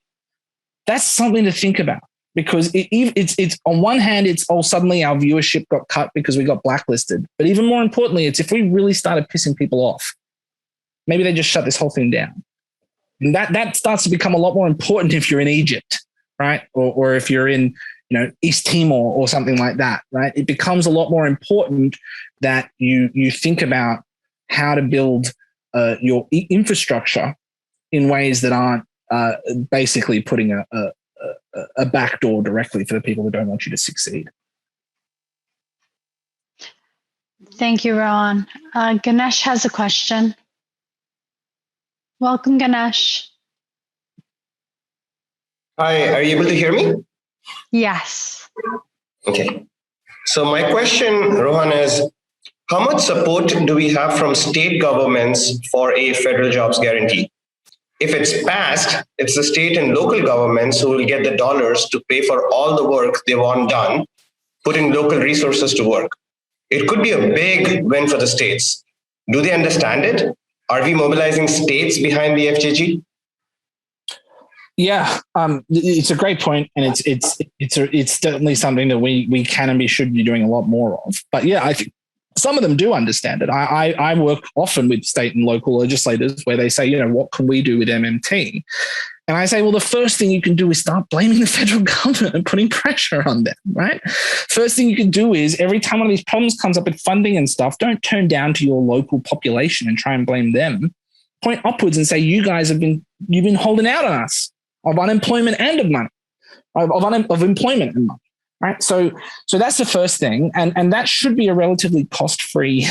that's something to think about. Because it's on one hand, it's suddenly our viewership got cut because we got blacklisted. But even more importantly, it's if we really started pissing people off, maybe they just shut this whole thing down. And that starts to become a lot more important if you're in Egypt, right? Or if you're in East Timor or something like that, right? It becomes a lot more important that you think about how to build your infrastructure in ways that aren't basically putting a backdoor directly for the people who don't want you to succeed. Thank you, Rohan. Ganesh has a question. Welcome, Ganesh. Hi, are you able to hear me? Yes. Okay. So my question, Rohan, is how much support do we have from state governments for a federal jobs guarantee? If it's passed, it's the state and local governments who will get the dollars to pay for all the work they want done, putting local resources to work. It could be a big win for the states. Do they understand it? Are we mobilizing states behind the FJG? Yeah, it's a great point, and it's certainly something that we can and we should be doing a lot more of. But yeah, I think some of them do understand it. I work often with state and local legislators where they say, what can we do with MMT? And I say, well, the first thing you can do is start blaming the federal government and putting pressure on them, right? First thing you can do is every time one of these problems comes up with funding and stuff, don't turn down to your local population and try and blame them. Point upwards and say, you guys you've been holding out on us of unemployment and of money, of employment and money, right? So that's the first thing. And that should be a relatively cost-free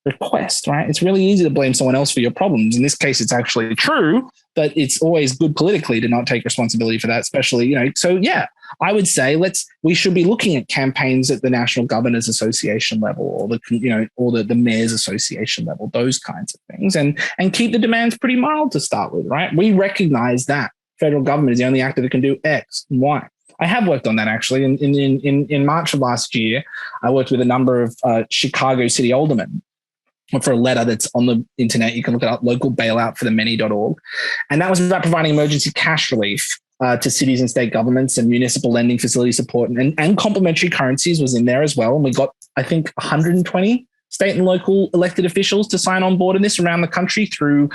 request, right? It's really easy to blame someone else for your problems. In this case, it's actually true, but it's always good politically to not take responsibility for that, especially, So yeah, I would say we should be looking at campaigns at the National Governors Association level or the Mayors Association level, those kinds of things, and keep the demands pretty mild to start with, right? We recognize that federal government is the only actor that can do X and Y. I have worked on that actually. In March of last year, I worked with a number of Chicago city aldermen for a letter that's on the internet. You can look it up, localbailoutforthemany.org. And that was about providing emergency cash relief to cities and state governments, and municipal lending facility support, and complementary currencies was in there as well. And we got, I think, 120 state and local elected officials to sign on board in this around the country through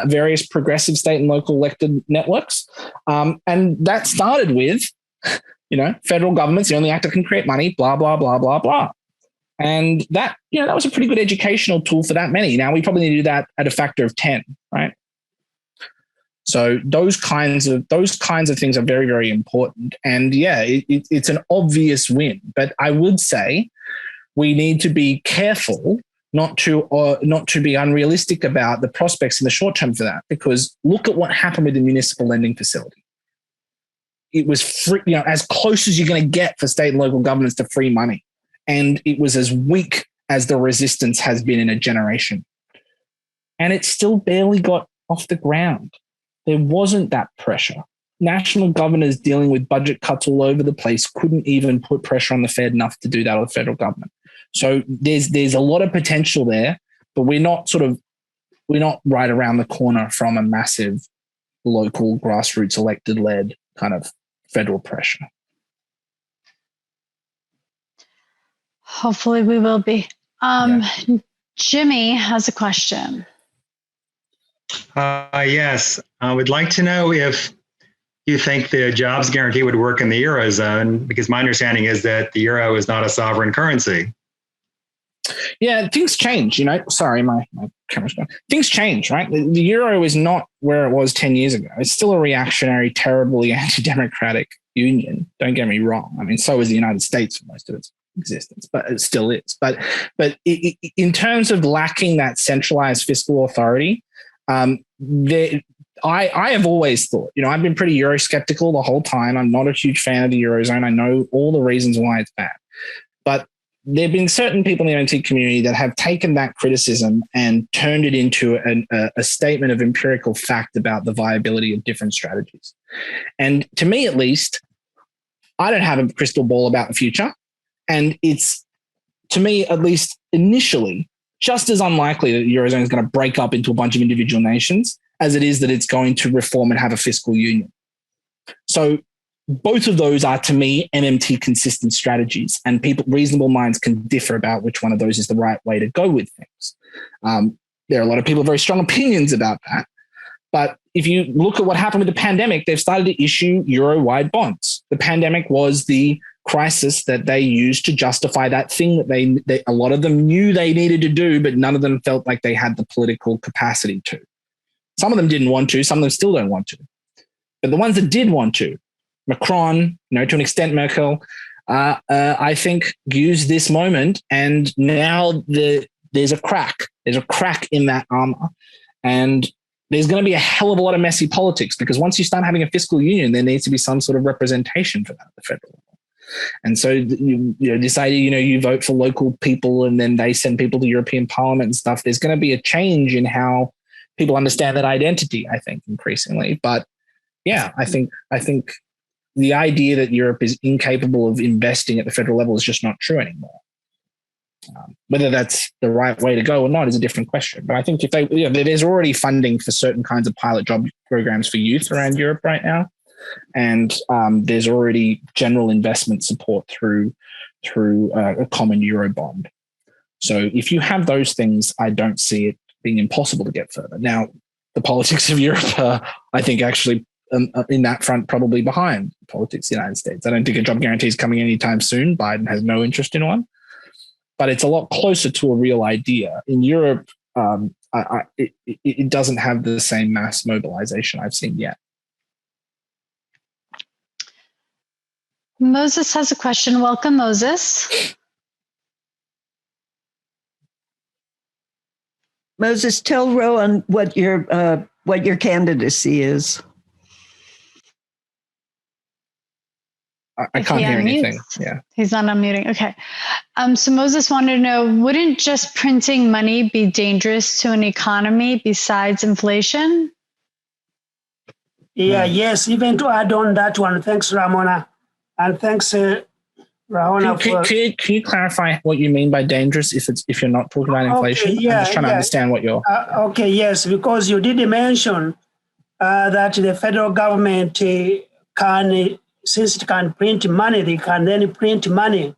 various progressive state and local elected networks. And that started with, federal government's the only actor that can create money, blah, blah, blah, blah, blah. And that, that was a pretty good educational tool for that many. Now we probably need to do that at a factor of 10, right? So those kinds of things are very, very important. And yeah, it's an obvious win. But I would say we need to be careful not to be unrealistic about the prospects in the short term for that, because look at what happened with the municipal lending facility. It was free, as close as you're going to get for state and local governments to free money. And it was as weak as the resistance has been in a generation. And it still barely got off the ground. There wasn't that pressure. National governors dealing with budget cuts all over the place couldn't even put pressure on the Fed enough to do that, or the federal government. So there's a lot of potential there, but we're not right around the corner from a massive local grassroots elected led kind of federal pressure. Hopefully we will be. Jimmy has a question. Yes, I would like to know if you think the jobs guarantee would work in the Eurozone, because my understanding is that the euro is not a sovereign currency. Yeah, things change, Sorry, my camera's gone. Things change, right? The euro is not where it was 10 years ago. It's still a reactionary, terribly anti-democratic union. Don't get me wrong. I mean, so is the United States for most of its existence, but it still is. But in terms of lacking that centralized fiscal authority, I have always thought, I've been pretty Eurosceptical the whole time. I'm not a huge fan of the Eurozone. I know all the reasons why it's bad. But there have been certain people in the MMT community that have taken that criticism and turned it into a statement of empirical fact about the viability of different strategies. And to me, at least, I don't have a crystal ball about the future. And it's, to me, at least initially, just as unlikely that the Eurozone is going to break up into a bunch of individual nations as it is that it's going to reform and have a fiscal union. So both of those are, to me, MMT consistent strategies, and reasonable minds can differ about which one of those is the right way to go with things. There are a lot of people with very strong opinions about that. But if you look at what happened with the pandemic, they've started to issue euro-wide bonds. The pandemic was the crisis that they used to justify that thing that they a lot of them knew they needed to do, but none of them felt like they had the political capacity to. Some of them didn't want to, some of them still don't want to. But the ones that did want to, Macron, to an extent Merkel, I think use this moment, and now there's a crack. There's a crack in that armor, and there's going to be a hell of a lot of messy politics, because once you start having a fiscal union, there needs to be some sort of representation for that at the federal level. And so, this idea, you vote for local people and then they send people to European Parliament and stuff. There's going to be a change in how people understand that identity, I think, increasingly. But yeah, I think the idea that Europe is incapable of investing at the federal level is just not true anymore. Whether that's the right way to go or not is a different question. But I think if there's already funding for certain kinds of pilot job programs for youth around Europe right now. And there's already general investment support through a common euro bond. So if you have those things, I don't see it being impossible to get further. Now, the politics of Europe are, I think, actually in that front probably behind the politics of the United States. I don't think a job guarantee is coming anytime soon. Biden has no interest in one. But it's a lot closer to a real idea. In Europe, it doesn't have the same mass mobilization I've seen yet. Moses has a question. Welcome, Moses. Moses, tell Rohan what your candidacy is. I can't hear anything. Yeah, he's not unmuting. Okay. So Moses wanted to know: wouldn't just printing money be dangerous to an economy besides inflation? Yeah. Yes. Even to add on that one, thanks, Ramona. And thanks, Rahona. Can you clarify what you mean by dangerous if you're not talking about inflation? Okay, I'm just trying to understand what you're... okay, yes, because you did mention that the federal government can, since it can print money, they can then print money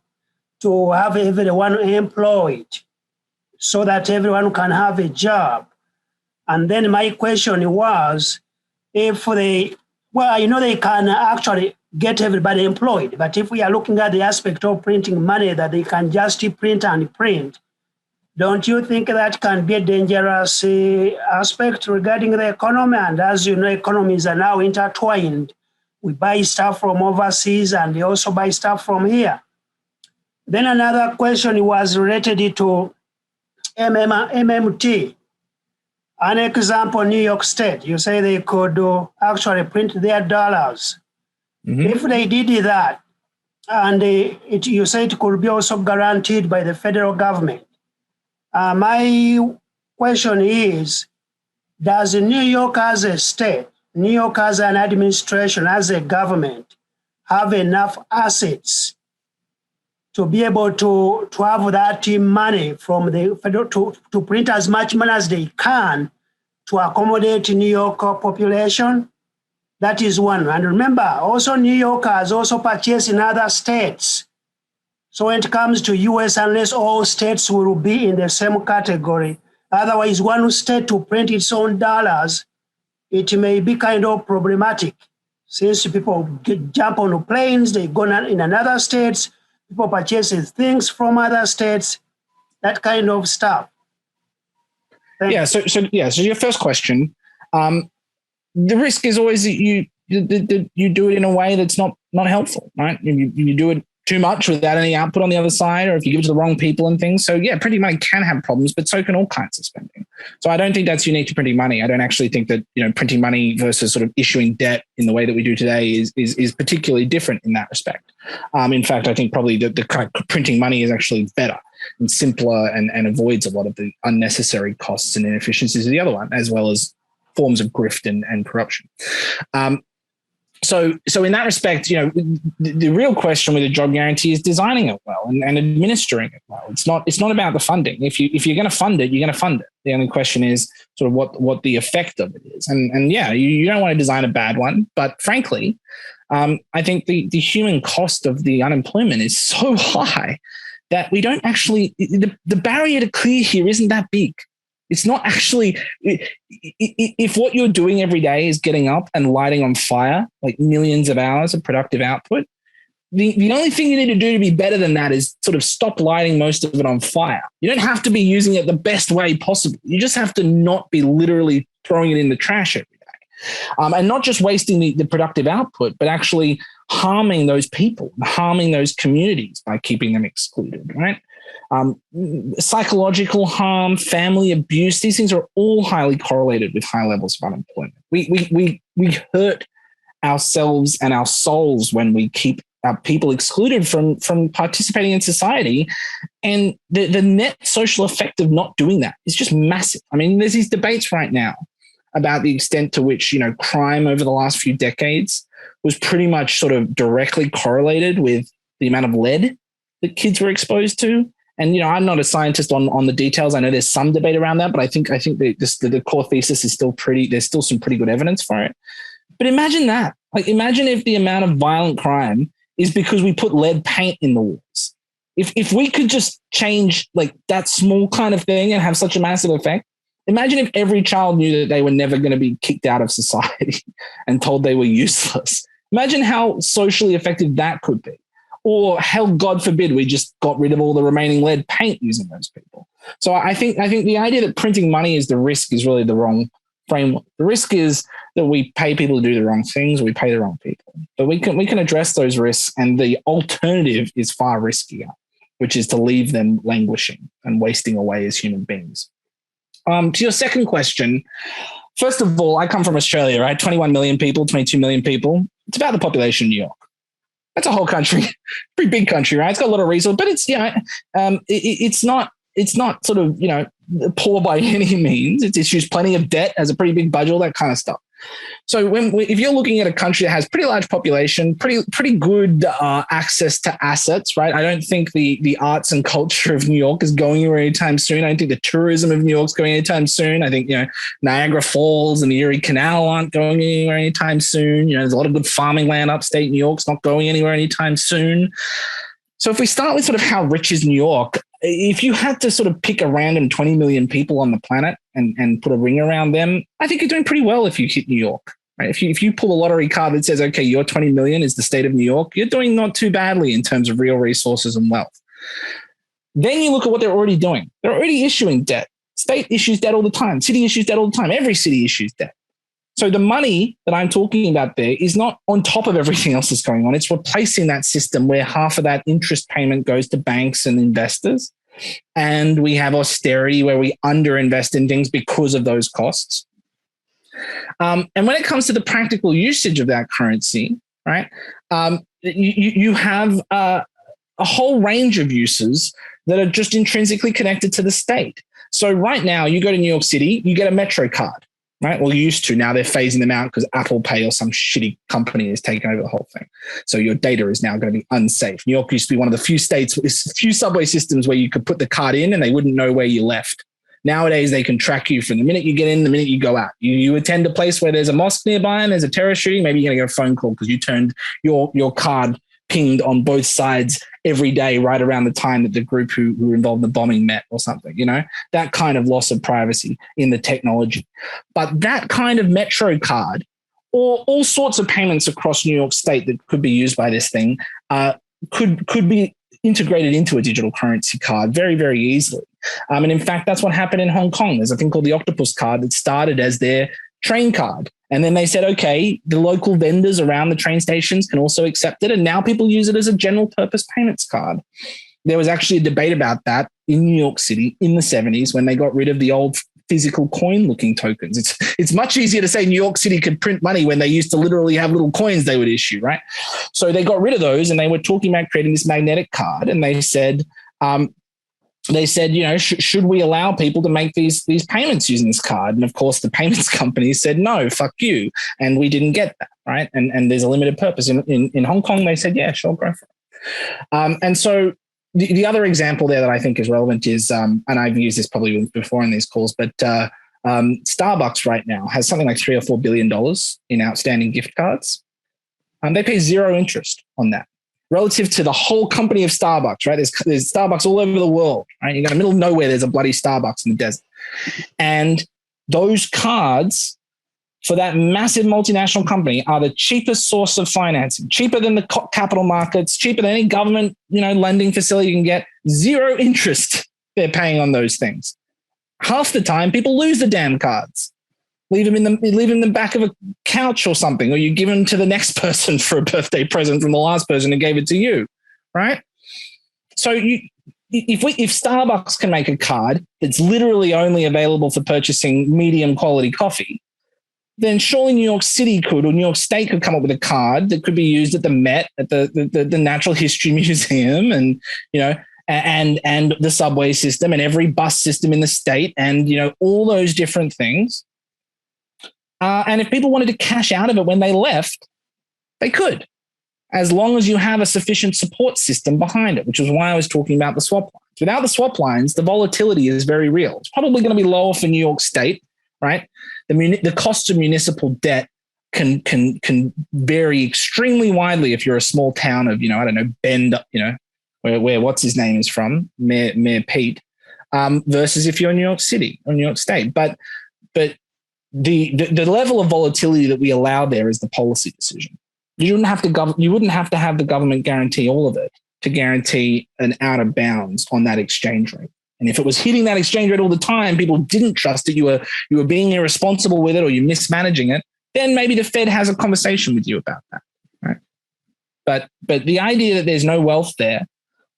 to have everyone employed so that everyone can have a job. And then my question was, if they can actually get everybody employed. But if we are looking at the aspect of printing money that they can just print and print, don't you think that can be a dangerous aspect regarding the economy? And as you know, economies are now intertwined. We buy stuff from overseas and we also buy stuff from here. Then another question was related to MMT. An example, New York State, you say they could actually print their dollars. Mm-hmm. If they did that, and you say it could be also guaranteed by the federal government, my question is, does New York as a state, New York as an administration, as a government, have enough assets to be able to have that money from the federal, to print as much money as they can to accommodate New York population? That is one. And remember, also New York has also purchased in other states. So when it comes to US, unless all states will be in the same category, otherwise one state to print its own dollars, it may be kind of problematic. Since people jump on planes, they go in another states, people purchase things from other states, that kind of stuff. So your first question, the risk is always that you do it in a way that's not helpful, right? You do it too much without any output on the other side, or if you give it to the wrong people and things. So yeah, printing money can have problems, but so can all kinds of spending. So I don't think that's unique to printing money. I don't actually think that printing money versus sort of issuing debt in the way that we do today is particularly different in that respect. In fact, I think probably the printing money is actually better and simpler and avoids a lot of the unnecessary costs and inefficiencies of the other one, as well as forms of grift and corruption. So in that respect, the real question with a job guarantee is designing it well and administering it well. It's not about the funding. If you're going to fund it, you're going to fund it. The only question is sort of what the effect of it is. And yeah, you don't want to design a bad one, but frankly, I think the human cost of the unemployment is so high that we don't actually, the barrier to clear here isn't that big. It's not actually, if what you're doing every day is getting up and lighting on fire, like millions of hours of productive output, the only thing you need to do to be better than that is sort of stop lighting most of it on fire. You don't have to be using it the best way possible. You just have to not be literally throwing it in the trash every day. And not just wasting the productive output, but actually harming those people, harming those communities by keeping them excluded, right? Psychological harm, family abuse, these things are all highly correlated with high levels of unemployment. We hurt ourselves and our souls when we keep people excluded from participating in society. And the net social effect of not doing that is just massive. I mean, there's these debates right now about the extent to which, crime over the last few decades was pretty much sort of directly correlated with the amount of lead that kids were exposed to. And, I'm not a scientist on the details. I know there's some debate around that, but I think the core thesis is there's still some pretty good evidence for it. But imagine that. Like, imagine if the amount of violent crime is because we put lead paint in the walls. If we could just change like that small kind of thing and have such a massive effect, imagine if every child knew that they were never going to be kicked out of society and told they were useless. Imagine how socially effective that could be. Or hell, God forbid, we just got rid of all the remaining lead paint using those people. So I think the idea that printing money is the risk is really the wrong framework. The risk is that we pay people to do the wrong things, we pay the wrong people. But we can address those risks, and the alternative is far riskier, which is to leave them languishing and wasting away as human beings. To your second question, first of all, I come from Australia, right? 21 million people, 22 million people. It's about the population of New York. That's a whole country, pretty big country, right? It's got a lot of resources, but it's not sort of, poor by any means. It issues plenty of debt, has a pretty big budget, all that kind of stuff. So if you're looking at a country that has pretty large population, pretty good access to assets, right? I don't think the arts and culture of New York is going anywhere anytime soon. I don't think the tourism of New York is going anytime soon. I think, Niagara Falls and the Erie Canal aren't going anywhere anytime soon. There's a lot of good farming land upstate New York's not going anywhere anytime soon. So if we start with sort of how rich is New York, if you had to sort of pick a random 20 million people on the planet and put a ring around them, I think you're doing pretty well if you hit New York. Right? If you pull a lottery card that says, okay, your 20 million is the state of New York, you're doing not too badly in terms of real resources and wealth. Then you look at what they're already doing. They're already issuing debt. State issues debt all the time. City issues debt all the time. Every city issues debt. So the money that I'm talking about there is not on top of everything else that's going on. It's replacing that system where half of that interest payment goes to banks and investors. And we have austerity where we underinvest in things because of those costs. And when it comes to the practical usage of that currency, right, you have a whole range of uses that are just intrinsically connected to the state. So right now, you go to New York City, you get a Metro card. Right? Well, used to. Now they're phasing them out because Apple Pay or some shitty company is taking over the whole thing. So your data is now going to be unsafe. New York used to be one of the few states, few subway systems where you could put the card in and they wouldn't know where you left. Nowadays, they can track you from the minute you get in, the minute you go out. You attend a place where there's a mosque nearby and there's a terrorist shooting, maybe you're going to get a phone call because you turned your card pinged on both sides every day right around the time that the group who were involved in the bombing met or something, that kind of loss of privacy in the technology. But that kind of Metro card or all sorts of payments across New York State that could be used by this thing could be integrated into a digital currency card very, very easily. And in fact, that's what happened in Hong Kong. There's a thing called the Octopus card that started as their train card. And then they said, okay, the local vendors around the train stations can also accept it. And now people use it as a general purpose payments card. There was actually a debate about that in New York City in the 70s when they got rid of the old physical coin looking tokens. It's much easier to say New York City could print money when they used to literally have little coins they would issue, right? So they got rid of those and they were talking about creating this magnetic card. And they said, should we allow people to make these payments using this card? And of course, the payments companies said, no, fuck you. And we didn't get that, right? And there's a limited purpose. In Hong Kong, they said, yeah, sure, go for it. And so the other example there that I think is relevant is, and I've used this probably before in these calls, but Starbucks right now has something like $3 or $4 billion in outstanding gift cards. They pay zero interest on that, relative to the whole company of Starbucks, right? There's Starbucks all over the world, right? You got in the middle of nowhere, there's a bloody Starbucks in the desert. And those cards for that massive multinational company are the cheapest source of financing, cheaper than the capital markets, cheaper than any government, lending facility you can get. Zero interest they're paying on those things. Half the time, people lose the damn cards. leave them in the back of a couch or something, or you give them to the next person for a birthday present from the last person who gave it to you, right? So if Starbucks can make a card that's literally only available for purchasing medium quality coffee, then surely New York City could, or New York State could come up with a card that could be used at the Met, at the Natural History Museum, and and the subway system, and every bus system in the state, and all those different things. And if people wanted to cash out of it when they left, they could, as long as you have a sufficient support system behind it, which is why I was talking about the swap lines. Without the swap lines, the volatility is very real. It's probably going to be lower for New York State, right? The cost of municipal debt can vary extremely widely if you're a small town of, Bend, where what's his name is from, Mayor Pete, versus if you're in New York City or New York State. But the level of volatility that we allow there is the policy decision. You wouldn't have to have the government guarantee all of it to guarantee an out of bounds on that exchange rate. And if it was hitting that exchange rate all the time, people didn't trust it, you were being irresponsible with it, or you're mismanaging it, then maybe the Fed has a conversation with you about that, right? But the idea that there's no wealth there,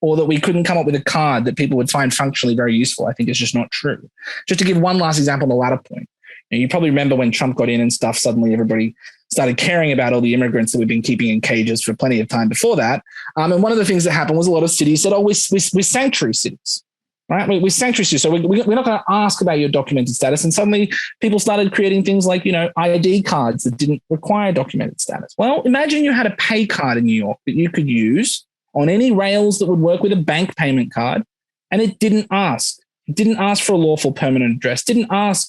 or that we couldn't come up with a card that people would find functionally very useful, I think is just not true. Just to give one last example on the latter point, you probably remember when Trump got in and stuff, suddenly everybody started caring about all the immigrants that we've been keeping in cages for plenty of time before that. And one of the things that happened was a lot of cities said, we're sanctuary cities. Right? We're sanctuary cities, so we're not going to ask about your documented status. And suddenly people started creating things like, ID cards that didn't require documented status. Well, imagine you had a pay card in New York that you could use on any rails that would work with a bank payment card, and it didn't ask. It didn't ask for a lawful permanent address, didn't ask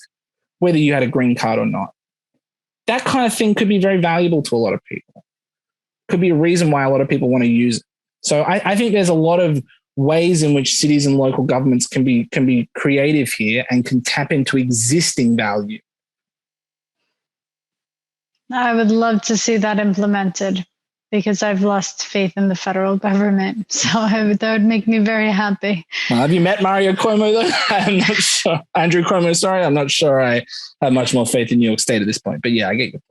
whether you had a green card or not. That kind of thing could be very valuable to a lot of people. Could be a reason why a lot of people want to use it. So I think there's a lot of ways in which cities and local governments can be creative here and can tap into existing value. I would love to see that implemented, because I've lost faith in the federal government. So that would make me very happy. Well, have you met Mario Cuomo, though? I'm not sure. Andrew Cuomo, sorry. I'm not sure I have much more faith in New York State at this point. But yeah, I get your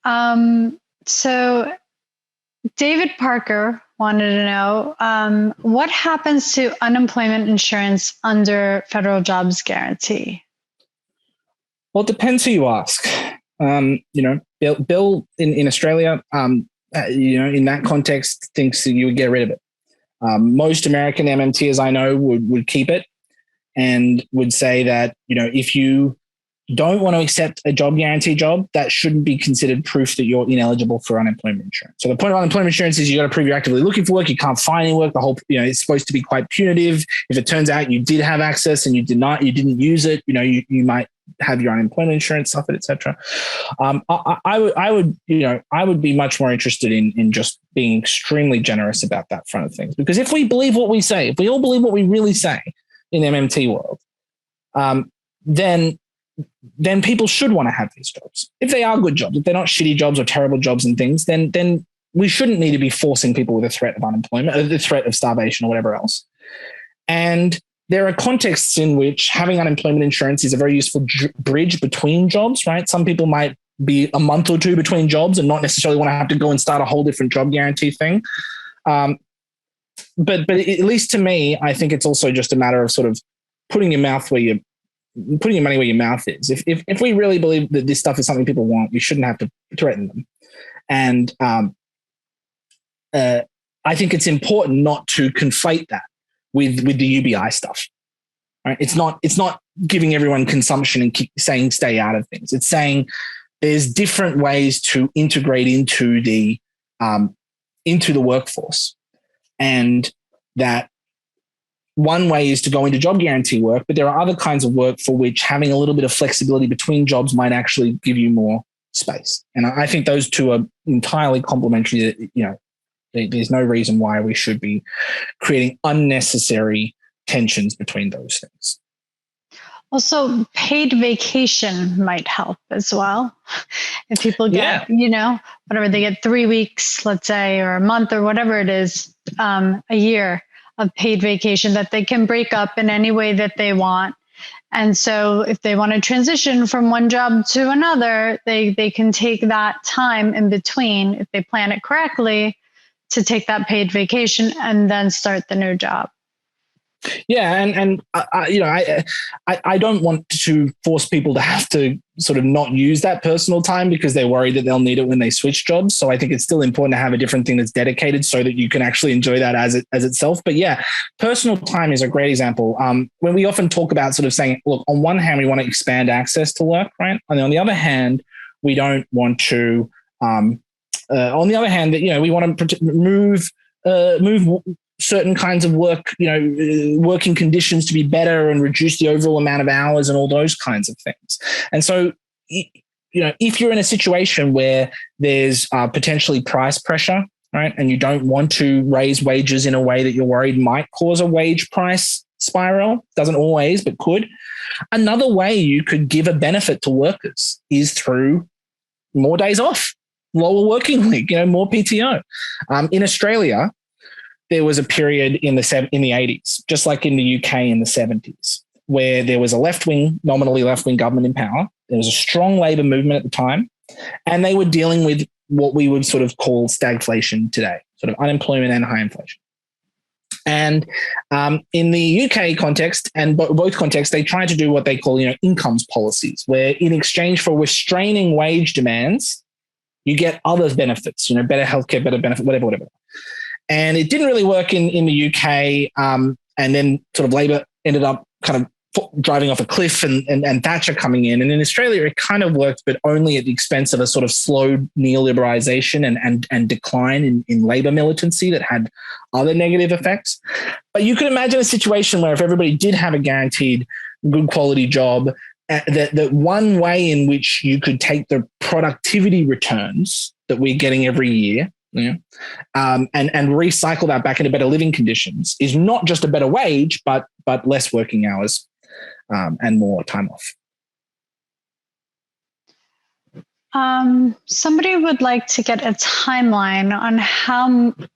point. So David Parker wanted to know, what happens to unemployment insurance under federal jobs guarantee? Well, it depends who you ask. Bill in Australia, in that context, thinks that you would get rid of it. Most American MMTers I know would keep it, and would say that, if you don't want to accept a job guarantee job, that shouldn't be considered proof that you're ineligible for unemployment insurance. So the point of unemployment insurance is you got to prove you're actively looking for work. You can't find any work. The whole, it's supposed to be quite punitive. If it turns out you did have access and you didn't use it, you might have your unemployment insurance suffered, etc. I would be much more interested in just being extremely generous about that front of things, because if we believe what we say, if we all believe what we really say in MMT world, then people should want to have these jobs. If they are good jobs, if they're not shitty jobs or terrible jobs and things, then we shouldn't need to be forcing people with a threat of unemployment, or the threat of starvation or whatever else. And there are contexts in which having unemployment insurance is a very useful bridge between jobs, right? Some people might be a month or two between jobs and not necessarily want to have to go and start a whole different job guarantee thing. But at least to me, I think it's also just a matter of sort of putting your money where your mouth is. If we really believe that this stuff is something people want, we shouldn't have to threaten them. And I think it's important not to conflate that with the UBI stuff. Right? It's not giving everyone consumption and saying stay out of things. It's saying there's different ways to integrate into the workforce, and that one way is to go into job guarantee work, but there are other kinds of work for which having a little bit of flexibility between jobs might actually give you more space. And I think those two are entirely complementary. There's no reason why we should be creating unnecessary tensions between those things. Also, paid vacation might help as well. If people get, whatever, they get 3 weeks, let's say, or a month or whatever it is, a year of paid vacation that they can break up in any way that they want. And so if they want to transition from one job to another, they can take that time in between, if they plan it correctly, to take that paid vacation and then start the new job. Yeah, and I don't want to force people to have to sort of not use that personal time because they're worried that they'll need it when they switch jobs. So I think it's still important to have a different thing that's dedicated so that you can actually enjoy that as itself. But yeah, personal time is a great example. When we often talk about sort of saying, look, on one hand, we want to expand access to work, right? And on the other hand, we don't want to. On the other hand, we want to move certain kinds of work, working conditions to be better and reduce the overall amount of hours and all those kinds of things. And so, if you're in a situation where there's potentially price pressure, right, and you don't want to raise wages in a way that you're worried might cause a wage price spiral, doesn't always, but could. Another way you could give a benefit to workers is through more days off, lower working week, more PTO. In Australia, there was a period in the 80s, just like in the UK in the 70s, where there was a nominally left-wing government in power. There was a strong labour movement at the time, and they were dealing with what we would sort of call stagflation today, sort of unemployment and high inflation. And in the UK context and both contexts, they tried to do what they call, incomes policies, where in exchange for restraining wage demands, you get other benefits, better healthcare, better benefit, whatever. And it didn't really work in the UK. And then sort of Labor ended up kind of driving off a cliff and Thatcher coming in. And in Australia, it kind of worked, but only at the expense of a sort of slow neoliberalization and decline in Labor militancy that had other negative effects. But you could imagine a situation where if everybody did have a guaranteed good quality job, that one way in which you could take the productivity returns that we're getting every year, and recycle that back into better living conditions is not just a better wage, but less working hours and more time off. Somebody would like to get a timeline on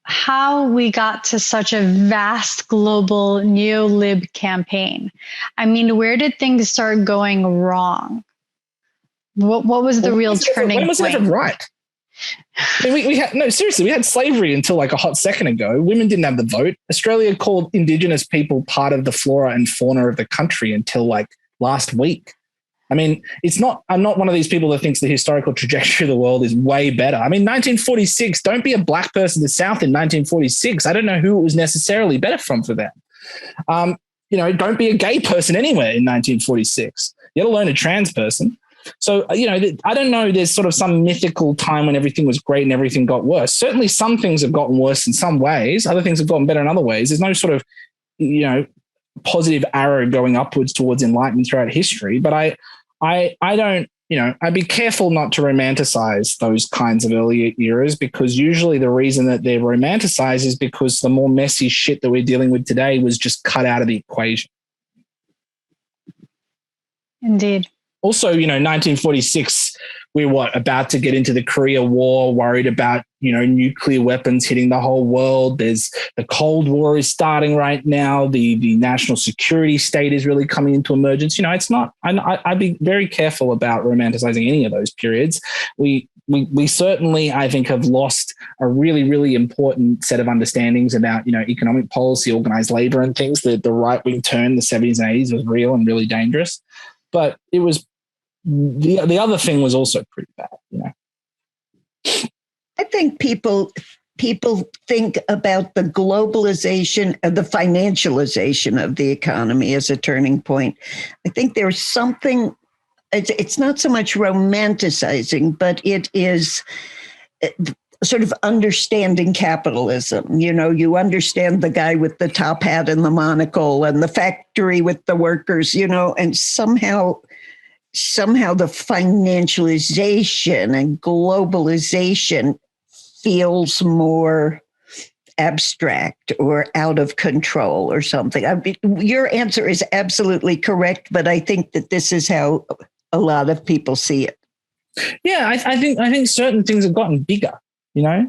how we got to such a vast global neo-lib campaign. I mean, where did things start going wrong? What was the real turning point? When was it ever right? I mean, we had slavery until like a hot second ago. Women didn't have the vote. Australia called Indigenous people part of the flora and fauna of the country until like last week. I mean, I'm not one of these people that thinks the historical trajectory of the world is way better. I mean, 1946, don't be a black person in the South in 1946. I don't know who it was necessarily better for them. Don't be a gay person anywhere in 1946, let alone a trans person. So, I don't know, there's sort of some mythical time when everything was great and everything got worse. Certainly some things have gotten worse in some ways. Other things have gotten better in other ways. There's no sort of, positive arrow going upwards towards enlightenment throughout history. But I don't, I'd be careful not to romanticize those kinds of earlier eras, because usually the reason that they're romanticized is because the more messy shit that we're dealing with today was just cut out of the equation. Indeed. Also, 1946, we're about to get into the Korea War, worried about, nuclear weapons hitting the whole world. There's the Cold War is starting right now. The national security state is really coming into emergence. It's not, I'd be very careful about romanticizing any of those periods. We certainly, I think, have lost a really, really important set of understandings about, economic policy, organized labor and things. The right-wing turn in the 70s and 80s was real and really dangerous. But it was the other thing was also pretty bad, I think people think about the globalization and the financialization of the economy as a turning point. I think there's something, it's not so much romanticizing, but it is sort of understanding capitalism. You understand the guy with the top hat and the monocle and the factory with the workers, and somehow the financialization and globalization feels more abstract or out of control or something. Your answer is absolutely correct, but I think that this is how a lot of people see it. Yeah, I think certain things have gotten bigger.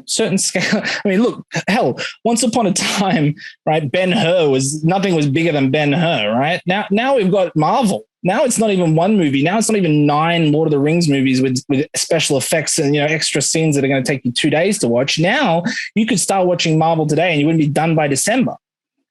Certain scale. I mean, look, hell, once upon a time, right, Ben-Hur nothing was bigger than Ben-Hur, right? Now we've got Marvel, Now it's not even one movie. Now it's not even 9 Lord of the Rings movies with special effects and, extra scenes that are going to take you 2 days to watch. Now you could start watching Marvel today and you wouldn't be done by December.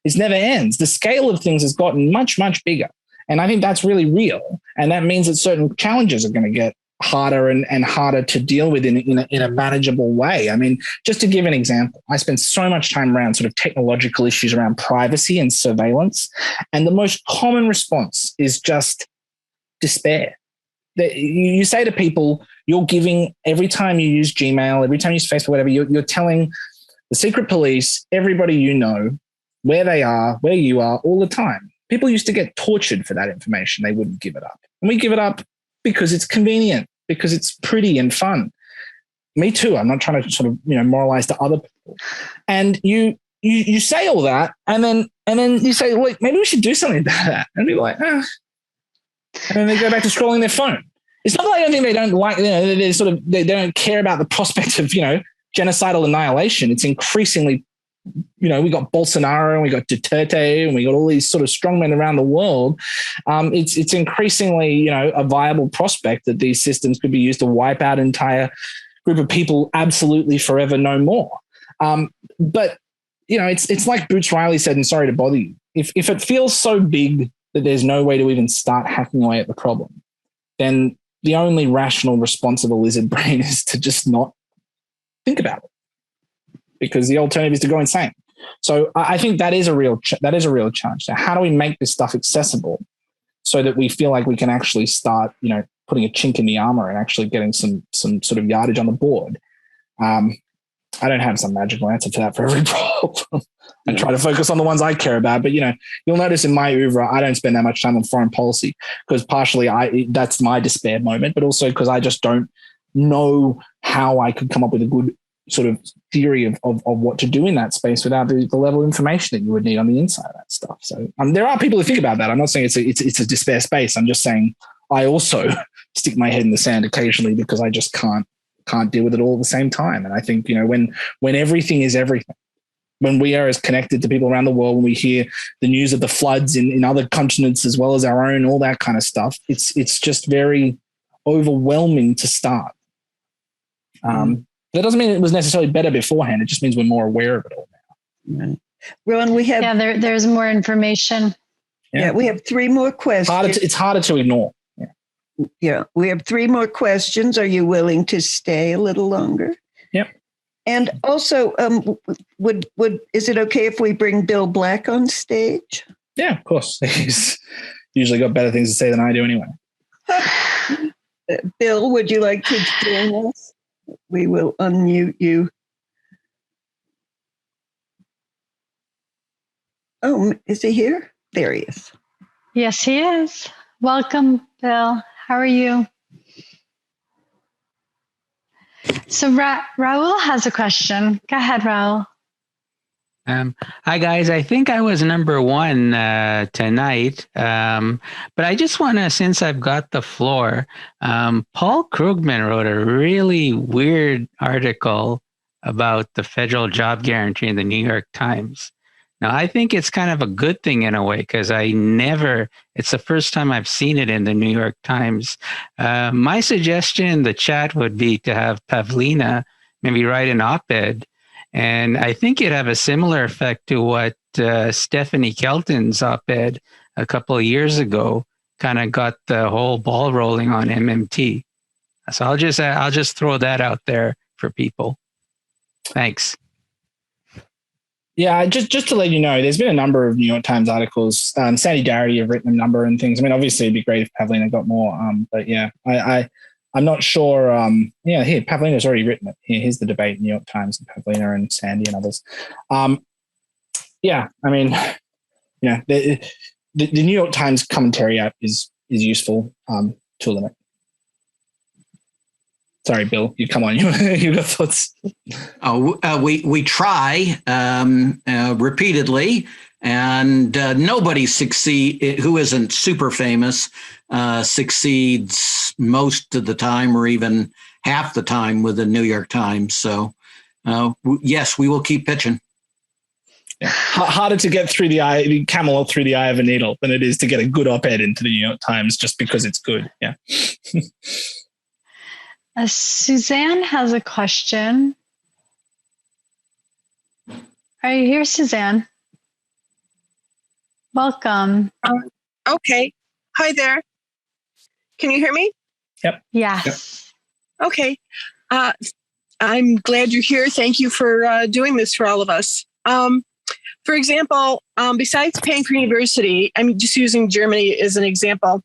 It never ends. The scale of things has gotten much, much bigger. And I think that's really real. And that means that certain challenges are going to get harder and harder to deal with in a manageable way. I mean, just to give an example, I spend so much time around sort of technological issues around privacy and surveillance. And the most common response is just despair. You say to people, you're giving, every time you use Gmail, every time you use Facebook, whatever, you're telling the secret police, everybody you know, where they are, where you are all the time. People used to get tortured for that information. They wouldn't give it up. And we give it up because it's convenient, because it's pretty and fun. Me too. I'm not trying to sort of, moralize to other people. And you say all that, and then you say, wait, maybe we should do something about that. And people are like, And then they go back to scrolling their phone. It's not that I don't think they don't like, they don't care about the prospect of, genocidal annihilation. It's increasingly, we got Bolsonaro and we got Duterte and we got all these sort of strongmen around the world. It's increasingly, a viable prospect that these systems could be used to wipe out an entire group of people absolutely forever, no more. But, it's like Boots Riley said, and sorry to bother you, if it feels so big that there's no way to even start hacking away at the problem, then the only rational response of a lizard brain is to just not think about it, because the alternative is to go insane. So I think that is a real challenge. So how do we make this stuff accessible so that we feel like we can actually start, putting a chink in the armor and actually getting some sort of yardage on the board? I don't have some magical answer to that for every problem. I try to focus on the ones I care about. But, you'll notice in my oeuvre, I don't spend that much time on foreign policy because partially that's my despair moment, but also because I just don't know how I could come up with a good sort of theory of what to do in that space without the level of information that you would need on the inside of that stuff. So there are people who think about that. I'm not saying it's a despair space. I'm just saying I also stick my head in the sand occasionally because I just can't deal with it all at the same time. And I think, when everything is everything, when we are as connected to people around the world, when we hear the news of the floods in other continents as well as our own, all that kind of stuff, it's just very overwhelming to start. That doesn't mean it was necessarily better beforehand. It just means we're more aware of it all now. Right. Ron, we have... there's more information. Yeah, we have 3 more questions. It's harder to ignore. Yeah, we have 3 more questions. Are you willing to stay a little longer? Yep. And also, is it okay if we bring Bill Black on stage? Yeah, of course. He's usually got better things to say than I do anyway. Bill, would you like to join us? We will unmute you. Oh, is he here? There he is. Yes, he is. Welcome, Bill. How are you? So Raul has a question. Go ahead, Raul. Hi, guys. I think I was number 1 tonight, but I just want to, since I've got the floor, Paul Krugman wrote a really weird article about the federal job guarantee in the New York Times. Now, I think it's kind of a good thing in a way because it's the first time I've seen it in the New York Times. My suggestion in the chat would be to have Pavlina maybe write an op-ed. And I think it'd have a similar effect to what Stephanie Kelton's op-ed a couple of years ago kind of got the whole ball rolling on MMT. So I'll just throw that out there for people. Thanks. Yeah, just to let you know, there's been a number of New York Times articles. Sandy Darity have written a number and things. I mean, obviously, it'd be great if Pavlina got more. But yeah, I'm not sure. Here, Pavlina's already written it. Here's the debate in New York Times and Pavlina and Sandy and others. Yeah, I mean, the New York Times commentary app is useful to a limit. Sorry, Bill, you come on. You got thoughts? We try repeatedly, and nobody who isn't super famous succeeds most of the time, or even half the time, with the New York Times. So, yes, we will keep pitching. Yeah. Harder to get through the camel through the eye of a needle than it is to get a good op-ed into the New York Times just because it's good. Yeah. Suzanne has a question. Are you here, Suzanne? Welcome. Okay. Hi there. Can you hear me? Yep. Yes. Yep. Okay. I'm glad you're here. Thank you for doing this for all of us. For example, besides paying for university, I'm just using Germany as an example.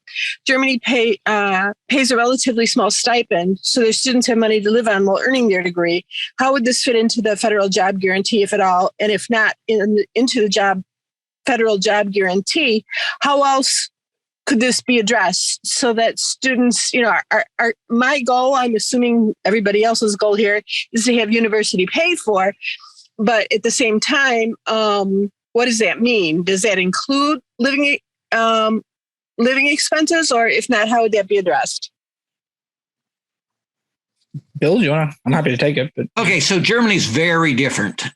Germany pays a relatively small stipend, so their students have money to live on while earning their degree. How would this fit into the federal job guarantee, if at all? And if not into the federal job guarantee, how else could this be addressed so that students, are my goal, I'm assuming everybody else's goal here, is to have university paid for. But at the same time, what does that mean? Does that include living expenses, or if not, how would that be addressed? Bill, I'm happy to take it. But. Okay, so Germany's very different.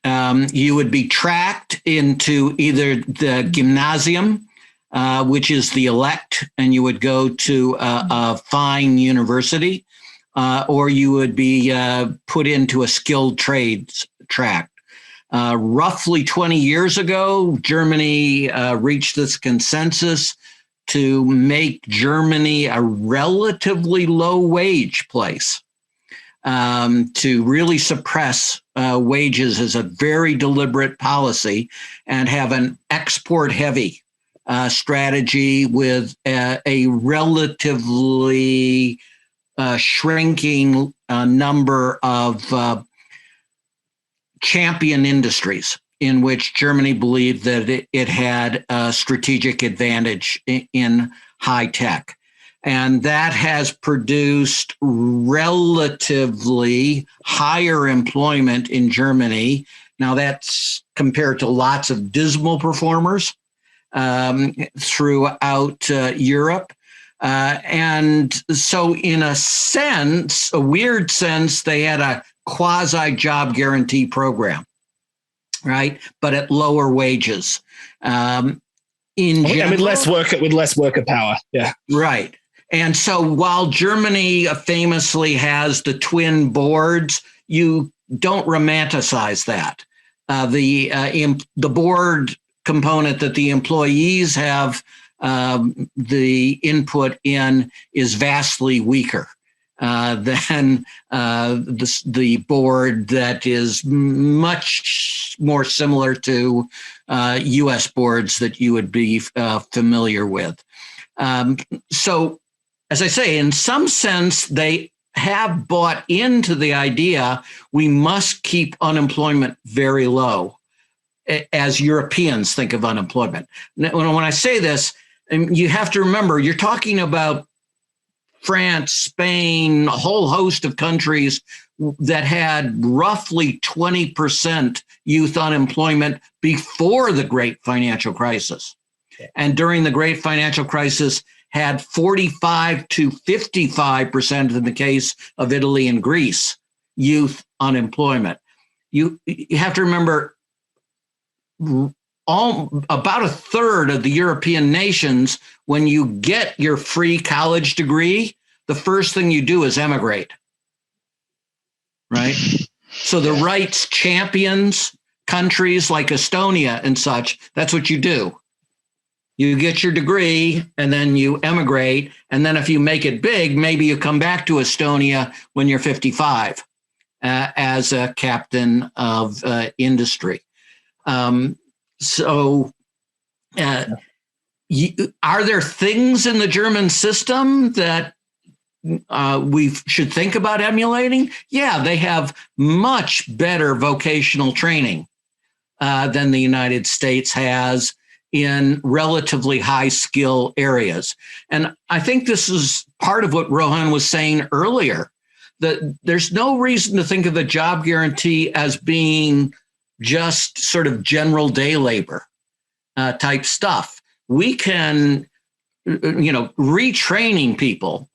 You would be tracked into either the gymnasium, which is the elect, and you would go to a fine university, or you would be put into a skilled trades track. Roughly 20 years ago, Germany reached this consensus to make Germany a relatively low wage place, to really suppress wages as a very deliberate policy and have an export heavy strategy with a relatively shrinking number of champion industries in which Germany believed that it had a strategic advantage in high tech. And that has produced relatively higher employment in Germany. Now, that's compared to lots of dismal performers throughout Europe. And so in a sense, a weird sense, they had a quasi-job guarantee program, right? But at lower wages. In general, and with less worker power. Yeah. Right. And so while Germany famously has the twin boards, you don't romanticize that. The board component that the employees have the input in is vastly weaker than the board that is much more similar to U.S. boards that you would be familiar with. So, as I say, in some sense, they have bought into the idea we must keep unemployment very low, as Europeans think of unemployment. When I say this, you have to remember, you're talking about France, Spain, a whole host of countries that had roughly 20% youth unemployment before the Great Financial Crisis. And during the Great Financial Crisis, had 45 to 55% in the case of Italy and Greece, youth unemployment. You have to remember, about a third of the European nations, when you get your free college degree, the first thing you do is emigrate, right? So the rights champions, countries like Estonia and such, that's what you do. You get your degree and then you emigrate. And then if you make it big, maybe you come back to Estonia when you're 55 as a captain of industry. Are there things in the German system that we should think about emulating? Yeah, they have much better vocational training than the United States has in relatively high skill areas. And I think this is part of what Rohan was saying earlier, that there's no reason to think of the job guarantee as being just sort of general day labor type stuff. We can, retraining people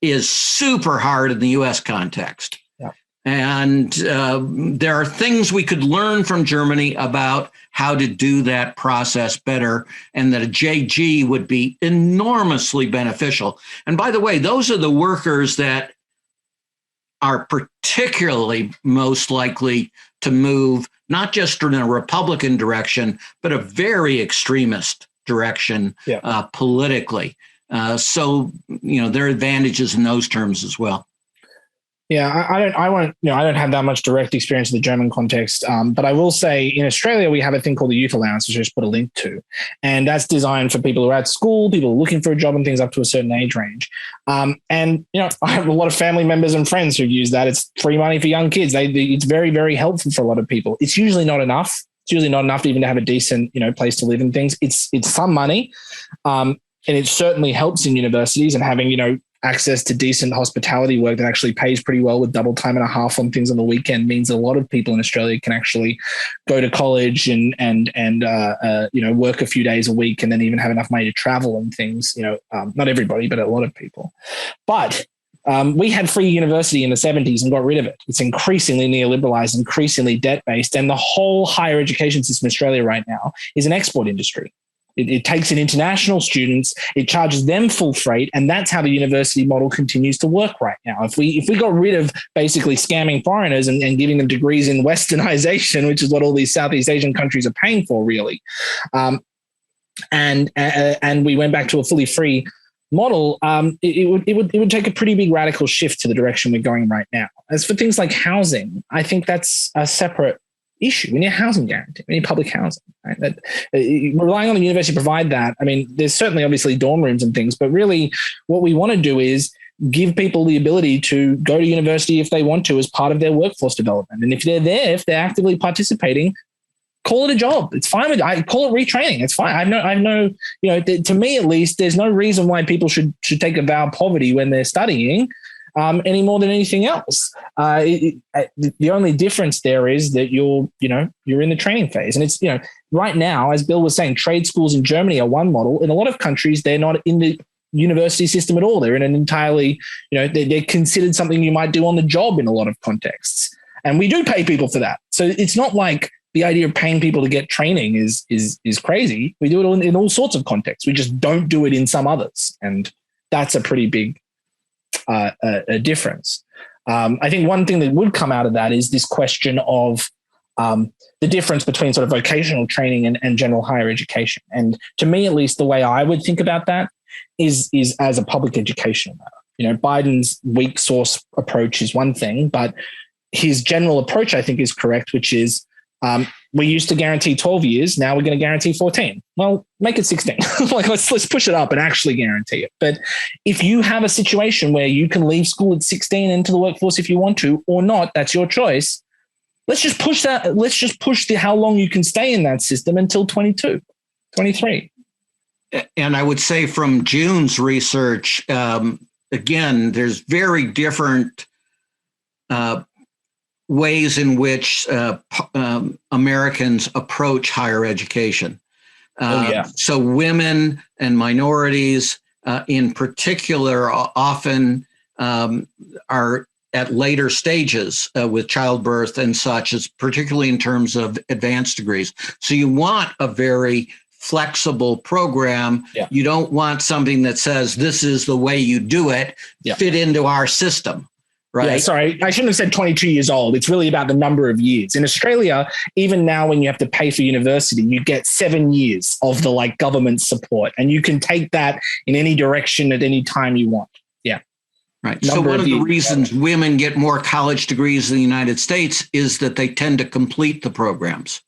is super hard in the US context. Yeah. And there are things we could learn from Germany about how to do that process better, and that a JG would be enormously beneficial. And by the way, those are the workers that are particularly most likely to move, not just in a Republican direction, but a very extremist direction politically. So, there are advantages in those terms as well. Yeah, I don't have that much direct experience in the German context, but I will say in Australia we have a thing called the youth allowance, which I just put a link to, and that's designed for people who are at school, people looking for a job, and things up to a certain age range. And I have a lot of family members and friends who use that. It's free money for young kids. It's very, very helpful for a lot of people. It's usually not enough. It's usually not enough to even have a decent place to live and things. It's some money, and it certainly helps in universities, and having access to decent hospitality work that actually pays pretty well with double time and a half on things on the weekend means a lot of people in Australia can actually go to college and work a few days a week, and then even have enough money to travel and things. Not everybody, but a lot of people. But we had free university in the 70s and got rid of it. It's increasingly neoliberalized, increasingly debt-based, and the whole higher education system in Australia right now is an export industry. It takes in international students, it charges them full freight, and that's how the university model continues to work right now. If we got rid of basically scamming foreigners and giving them degrees in westernization, which is what all these Southeast Asian countries are paying for, really, and we went back to a fully free model, it would take a pretty big radical shift to the direction we're going right now. As for things like housing, I think that's a separate issue. We need a housing guarantee. We need public housing. Right? That relying on the university to provide that. I mean, there's certainly obviously dorm rooms and things, but really what we want to do is give people the ability to go to university if they want to as part of their workforce development. And if they're actively participating, call it a job. It's fine. I call it retraining. It's fine. I know, to me at least, there's no reason why people should take a vow of poverty when they're studying. Any more than anything else. The only difference there is that you're in the training phase. And it's, right now, as Bill was saying, trade schools in Germany are one model. In a lot of countries, they're not in the university system at all. They're in an entirely, they're considered something you might do on the job in a lot of contexts. And we do pay people for that. So it's not like the idea of paying people to get training is crazy. We do it in all sorts of contexts. We just don't do it in some others. And that's a pretty big a difference. I think one thing that would come out of that is this question of the difference between sort of vocational training and general higher education. And to me, at least, the way I would think about that is as a public education matter. Biden's weak source approach is one thing, but his general approach, I think, is correct, which is we used to guarantee 12 years. Now we're going to guarantee 14. Well, make it 16. let's push it up and actually guarantee it. But if you have a situation where you can leave school at 16 into the workforce if you want to or not, that's your choice. Let's just push that. Let's just push how long you can stay in that system until 22, 23. And I would say from June's research, again, there's very different ways in which Americans approach higher education. So women and minorities in particular often are at later stages with childbirth and such, as particularly in terms of advanced degrees. So you want a very flexible program. Yeah. You don't want something that says this is the way you do it, fit into our system. Right. Yeah, sorry, I shouldn't have said 22 years old. It's really about the number of years. In Australia, even now when you have to pay for university, you get 7 years of the government support, and you can take that in any direction at any time you want. Yeah. Right. So one of the reasons women get more college degrees in the United States is that they tend to complete the programs.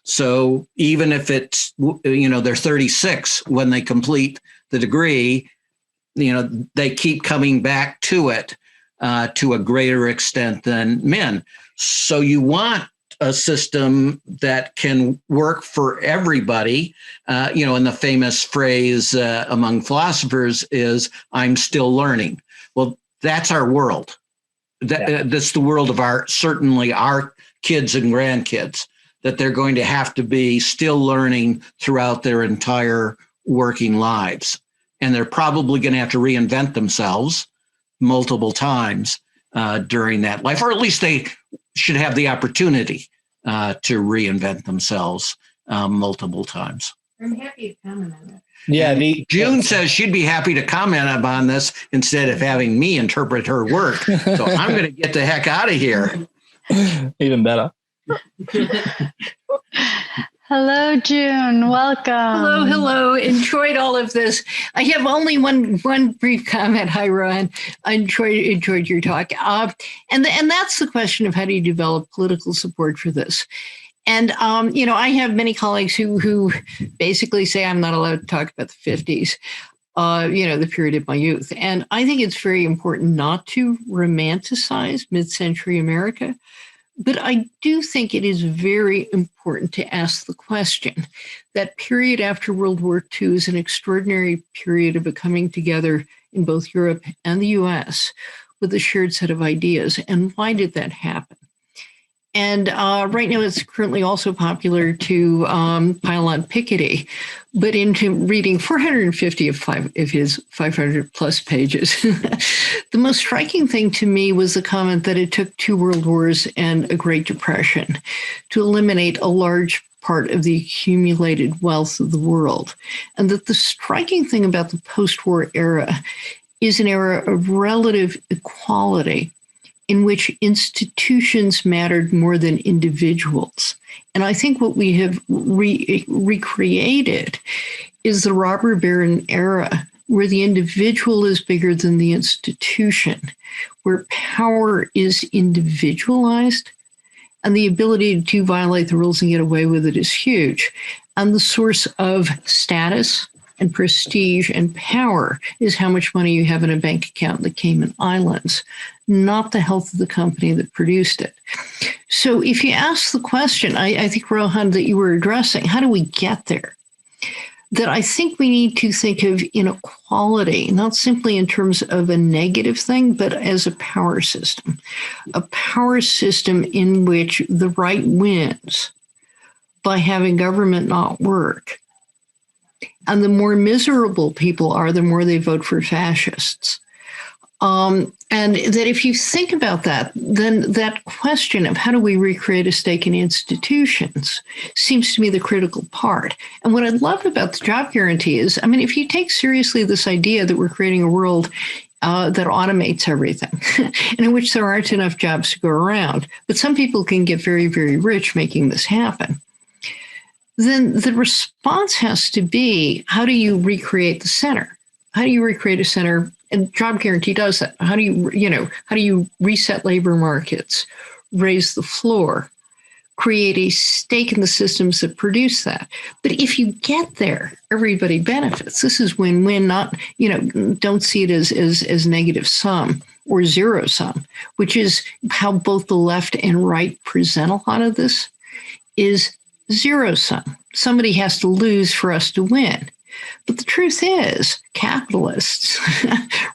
So even if it's, they're 36 when they complete the degree, they keep coming back to it. To a greater extent than men. So you want a system that can work for everybody. And the famous phrase among philosophers is, I'm still learning. Well, that's our world. That's the world of certainly our kids and grandkids, that they're going to have to be still learning throughout their entire working lives. And they're probably going to have to reinvent themselves multiple times. during that life, or at least they should have the opportunity to reinvent themselves multiple times. I'm happy to comment on it. Yeah, June says she'd be happy to comment on this instead of having me interpret her work. So I'm going to get the heck out of here. Even better. Hello, June. Welcome. Hello. Enjoyed all of this. I have only one brief comment. Hi, Rohan. I enjoyed your talk. And that's the question of how do you develop political support for this? And, I have many colleagues who basically say I'm not allowed to talk about the 50s, the period of my youth. And I think it's very important not to romanticize mid-century America. But I do think it is very important to ask the question. That period after World War II is an extraordinary period of a coming together in both Europe and the US with a shared set of ideas. And why did that happen? And right now it's currently also popular to pile on Piketty, but into reading 450 of his 500 plus pages. The most striking thing to me was the comment that it took 2 world wars and a Great Depression to eliminate a large part of the accumulated wealth of the world. And that the striking thing about the post-war era is an era of relative equality in which institutions mattered more than individuals. And I think what we have recreated is the robber baron era, where the individual is bigger than the institution, where power is individualized, and the ability to violate the rules and get away with it is huge. And the source of status and prestige and power is how much money you have in a bank account in the Cayman Islands, not the health of the company that produced it. So if you ask the question, I think, Rohan, that you were addressing, how do we get there? That I think we need to think of inequality, not simply in terms of a negative thing, but as a power system in which the right wins by having government not work. And the more miserable people are, the more they vote for fascists. And that if you think about that, then that question of how do we recreate a stake in institutions seems to me the critical part. And what I love about the job guarantee is, if you take seriously this idea that we're creating a world that automates everything, and in which there aren't enough jobs to go around, but some people can get very, very rich making this happen, then the response has to be, how do you recreate the center? How do you recreate a center? And job guarantee does that. How do you reset labor markets, raise the floor, create a stake in the systems that produce that? But if you get there, everybody benefits. This is win-win, not, don't see it as negative sum or zero sum, which is how both the left and right present a lot of this, is zero sum. Somebody has to lose for us to win. But the truth is, capitalists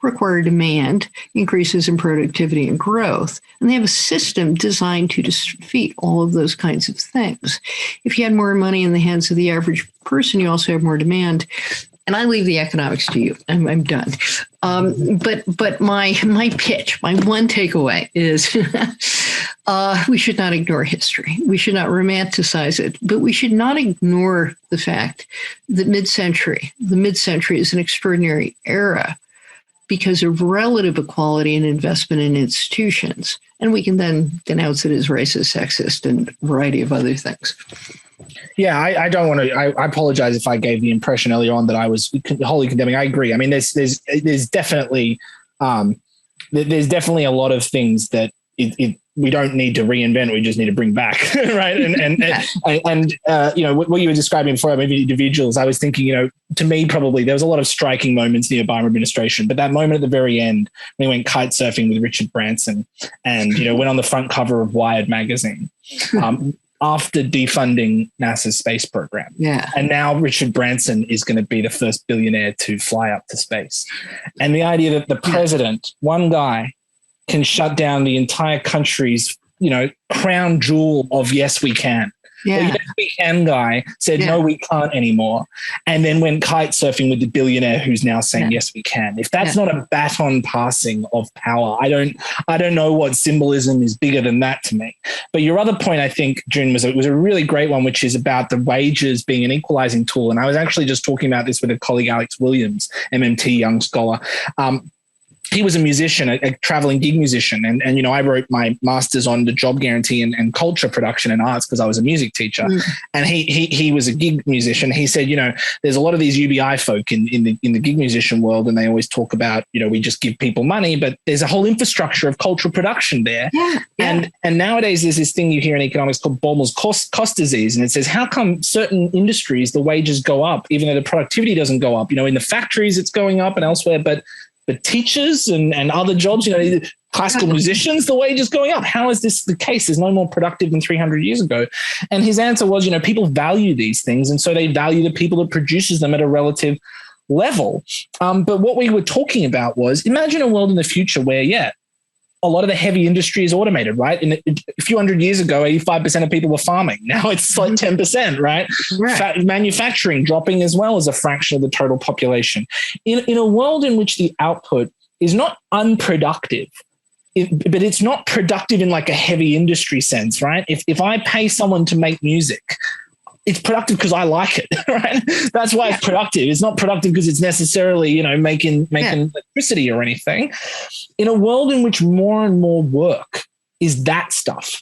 require demand, increases in productivity and growth, and they have a system designed to defeat all of those kinds of things. If you had more money in the hands of the average person, you also have more demand. And I leave the economics to you. I'm done. But my pitch, my one takeaway is we should not ignore history. We should not romanticize it, but we should not ignore the fact that the mid-century is an extraordinary era because of relative equality and investment in institutions. And we can then denounce it as racist, sexist, and a variety of other things. Yeah, I don't want to. I apologize if I gave the impression earlier on that I was wholly condemning. I agree. There's definitely a lot of things that we don't need to reinvent. We just need to bring back, right? And what you were describing before, maybe individuals. I was thinking, to me, probably there was a lot of striking moments in the Obama administration, but that moment at the very end when he went kite surfing with Richard Branson, and went on the front cover of Wired magazine. After defunding NASA's space program. Yeah. And now Richard Branson is going to be the first billionaire to fly up to space. And the idea that the president, one guy, can shut down the entire country's, crown jewel of yes, we can, The yes we can guy said, no, we can't anymore. And then went kite surfing with the billionaire who's now saying, yes, we can. If that's not a baton passing of power, I don't know what symbolism is bigger than that to me. But your other point, I think, June, was a really great one, which is about the wages being an equalizing tool. And I was actually just talking about this with a colleague, Alex Williams, MMT young scholar. He was a musician, a traveling gig musician. And, you know, I wrote my master's on the job guarantee and culture production and arts because I was a music teacher. And he was a gig musician. He said, you know, there's a lot of these UBI folk in the gig musician world, and they always talk about, you know, we just give people money, but there's a whole infrastructure of cultural production there. And nowadays there's this thing you hear in economics called Baumol's cost disease. And it says, how come certain industries, the wages go up, even though the productivity doesn't go up? You know, in the factories it's going up and elsewhere, but teachers and other jobs, you know, classical musicians, the wage is going up. How is this the case? There's no more productive than 300 years ago. And his answer was, you know, people value these things, and so they value the people that produces them at a relative level. But what we were talking about was, imagine a world in the future where, a lot of the heavy industry is automated, right? A few hundred years ago, 85% of people were farming. Now it's like 10%, right? Manufacturing dropping as well as a fraction of the total population. In a world in which the output is not unproductive, but it's not productive in like a heavy industry sense, right? If I pay someone to make music, it's productive because I like it, right? That's why it's productive. It's not productive because it's necessarily, you know, making electricity or anything. In a world in which more and more work is that stuff,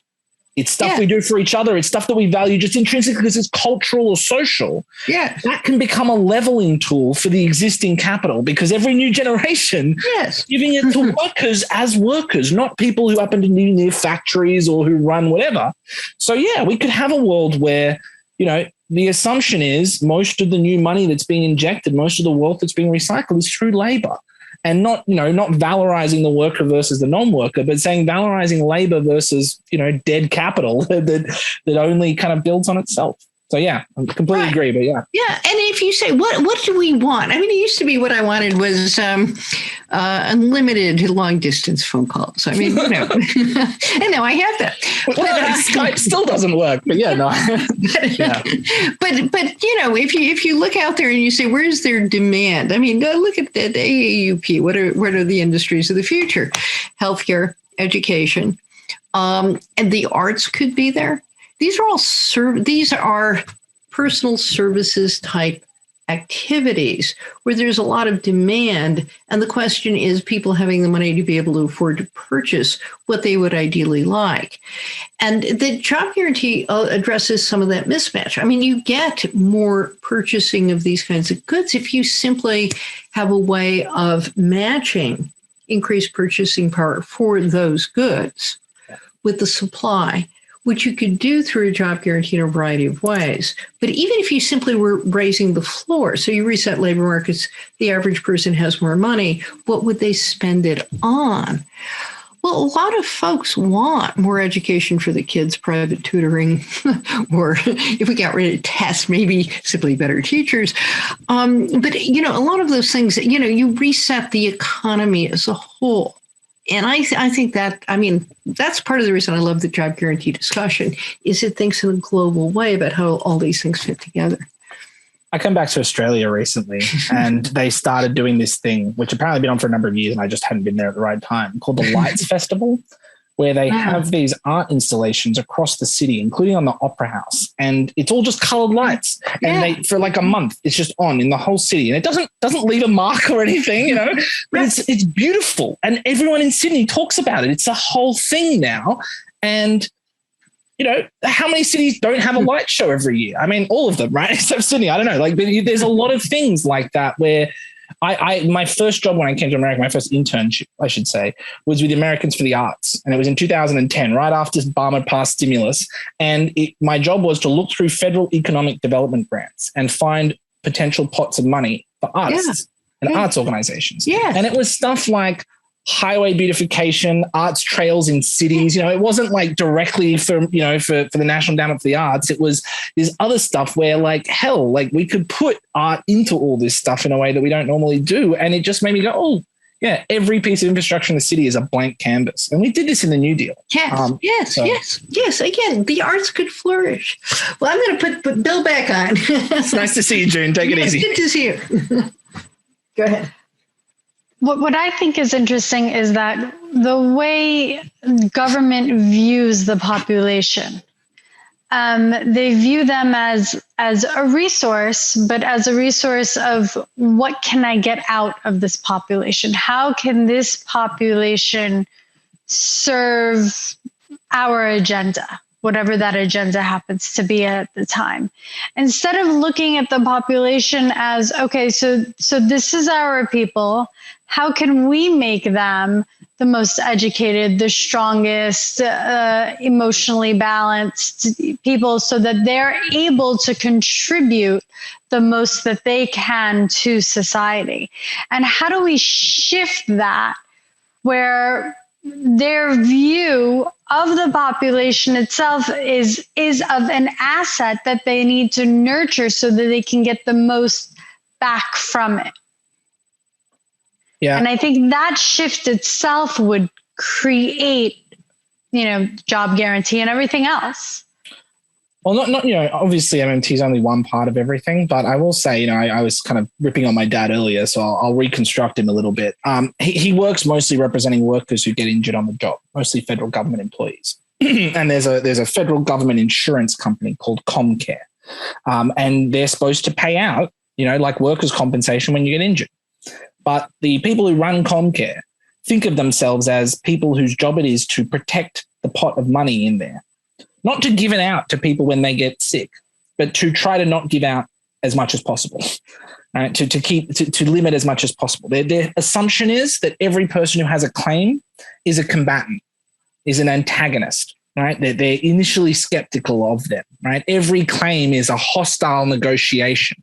it's stuff we do for each other. It's stuff that we value just intrinsically because it's cultural or social. That can become a leveling tool for the existing capital, because every new generation is giving it to workers as workers, not people who happen to be near factories or who run whatever. So, we could have a world where, you know, the assumption is most of the new money that's being injected, most of the wealth that's being recycled is through labor, and not valorizing the worker versus the non-worker, but saying valorizing labor versus, you know, dead capital that only kind of builds on itself. So, I completely agree. But and if you say, what do we want? I mean, it used to be what I wanted was unlimited long distance phone calls. I mean, you know, and now I have that. But Skype still doesn't work. But But you know, if you look out there and you say, where's their demand? I mean, look at the AAUP. What are the industries of the future? Healthcare, education, and the arts could be there. These are all these are personal services type activities where there's a lot of demand. And the question is people having the money to be able to afford to purchase what they would ideally like. And the job guarantee addresses some of that mismatch. I mean, you get more purchasing of these kinds of goods if you simply have a way of matching increased purchasing power for those goods with the supply, which you could do through a job guarantee in a variety of ways. But even if you simply were raising the floor, so you reset labor markets, the average person has more money, what would they spend it on? Well, a lot of folks want more education for the kids, private tutoring, or if we got rid of tests, maybe simply better teachers. But, you know, a lot of those things, you know, you reset the economy as a whole. And I think that, I mean, that's part of the reason I love the job guarantee discussion, is it thinks in a global way about how all these things fit together. I come back to Australia recently and they started doing this thing, which apparently been on for a number of years and I just hadn't been there at the right time, called the Lights Festival, where they have these art installations across the city, including on the Opera House. And it's all just colored lights. And they, for like a month, it's just on in the whole city. And it doesn't leave a mark or anything, you know, but it's beautiful. And everyone in Sydney talks about it. It's a whole thing now. And, you know, how many cities don't have a light show every year? I mean, all of them, right? Except Sydney. I don't know. Like, there's a lot of things like that where my first job when I came to America, my first internship, I should say, was with Americans for the Arts. And it was in 2010, right after Obama passed stimulus. And my job was to look through federal economic development grants and find potential pots of money for artists and arts organizations. And it was stuff like highway beautification, arts trails in cities. You know, it wasn't like directly for the National Endowment for the Arts. It was this other stuff where like, we could put art into all this stuff in a way that we don't normally do. And it just made me go, Yeah, every piece of infrastructure in the city is a blank canvas. And we did this in the New Deal. Yes, yes. Again, the arts could flourish. Well, I'm going to put Bill back on. It's nice to see you, June. Take it easy. Good to see you. Go ahead. What I think is interesting is that the way government views the population, they view them as a resource, but as a resource of what can I get out of this population? How can this population serve our agenda, whatever that agenda happens to be at the time? Instead of looking at the population as, okay, so this is our people. How can we make them the most educated, the strongest, emotionally balanced people so that they're able to contribute the most that they can to society? And how do we shift that where their view of the population itself is of an asset that they need to nurture so that they can get the most back from it? Yeah. And I think that shift itself would create, job guarantee and everything else. Well, not obviously MMT is only one part of everything, but I will say, I was kind of ripping on my dad earlier, so I'll reconstruct him a little bit. He works mostly representing workers who get injured on the job, mostly federal government employees. And there's a federal government insurance company called Comcare, and they're supposed to pay out, like workers' compensation when you get injured. But the people who run Comcare think of themselves as people whose job it is to protect the pot of money in there, not to give it out to people when they get sick, but to try to not give out as much as possible, right? To limit as much as possible. Their assumption is that every person who has a claim is a combatant, is an antagonist, right? They're initially skeptical of them, right? Every claim is a hostile negotiation.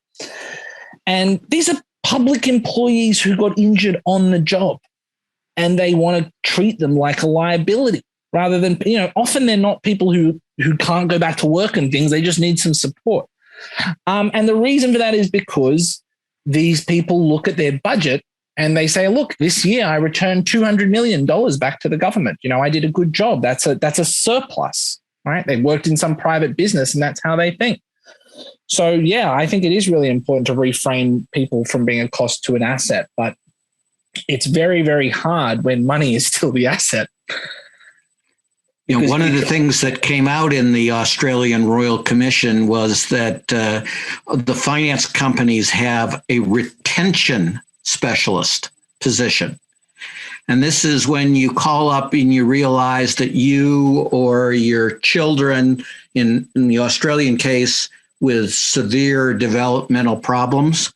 And these are public employees who got injured on the job, and they want to treat them like a liability rather than, often they're not people who can't go back to work and things. They just need some support. And the reason for that is because these people look at their budget and they say, look, this year I returned $200 million back to the government. I did a good job. That's a surplus, right? They worked in some private business and that's how they think. So, yeah, I think it is really important to reframe people from being a cost to an asset, but it's very, very hard when money is still the asset. One of the things that came out in the Australian Royal Commission was that the finance companies have a retention specialist position. And this is when you call up and you realize that you or your children, in the Australian case, with severe developmental problems,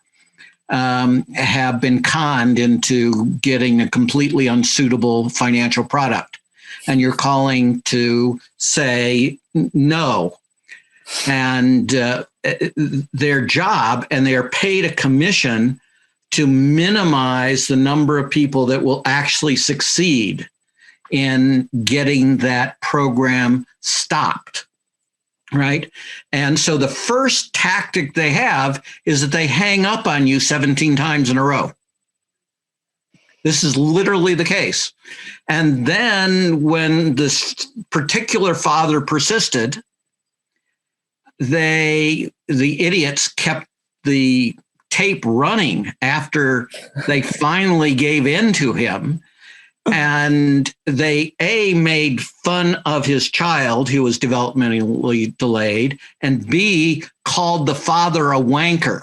have been conned into getting a completely unsuitable financial product. And you're calling to say no. And their job, and they are paid a commission to minimize the number of people that will actually succeed in getting that program stopped. Right. And so the first tactic they have is that they hang up on you 17 times in a row. This is literally the case. And then when this particular father persisted, the idiots kept the tape running after they finally gave in to him. And they, made fun of his child who was developmentally delayed, and B, called the father a wanker,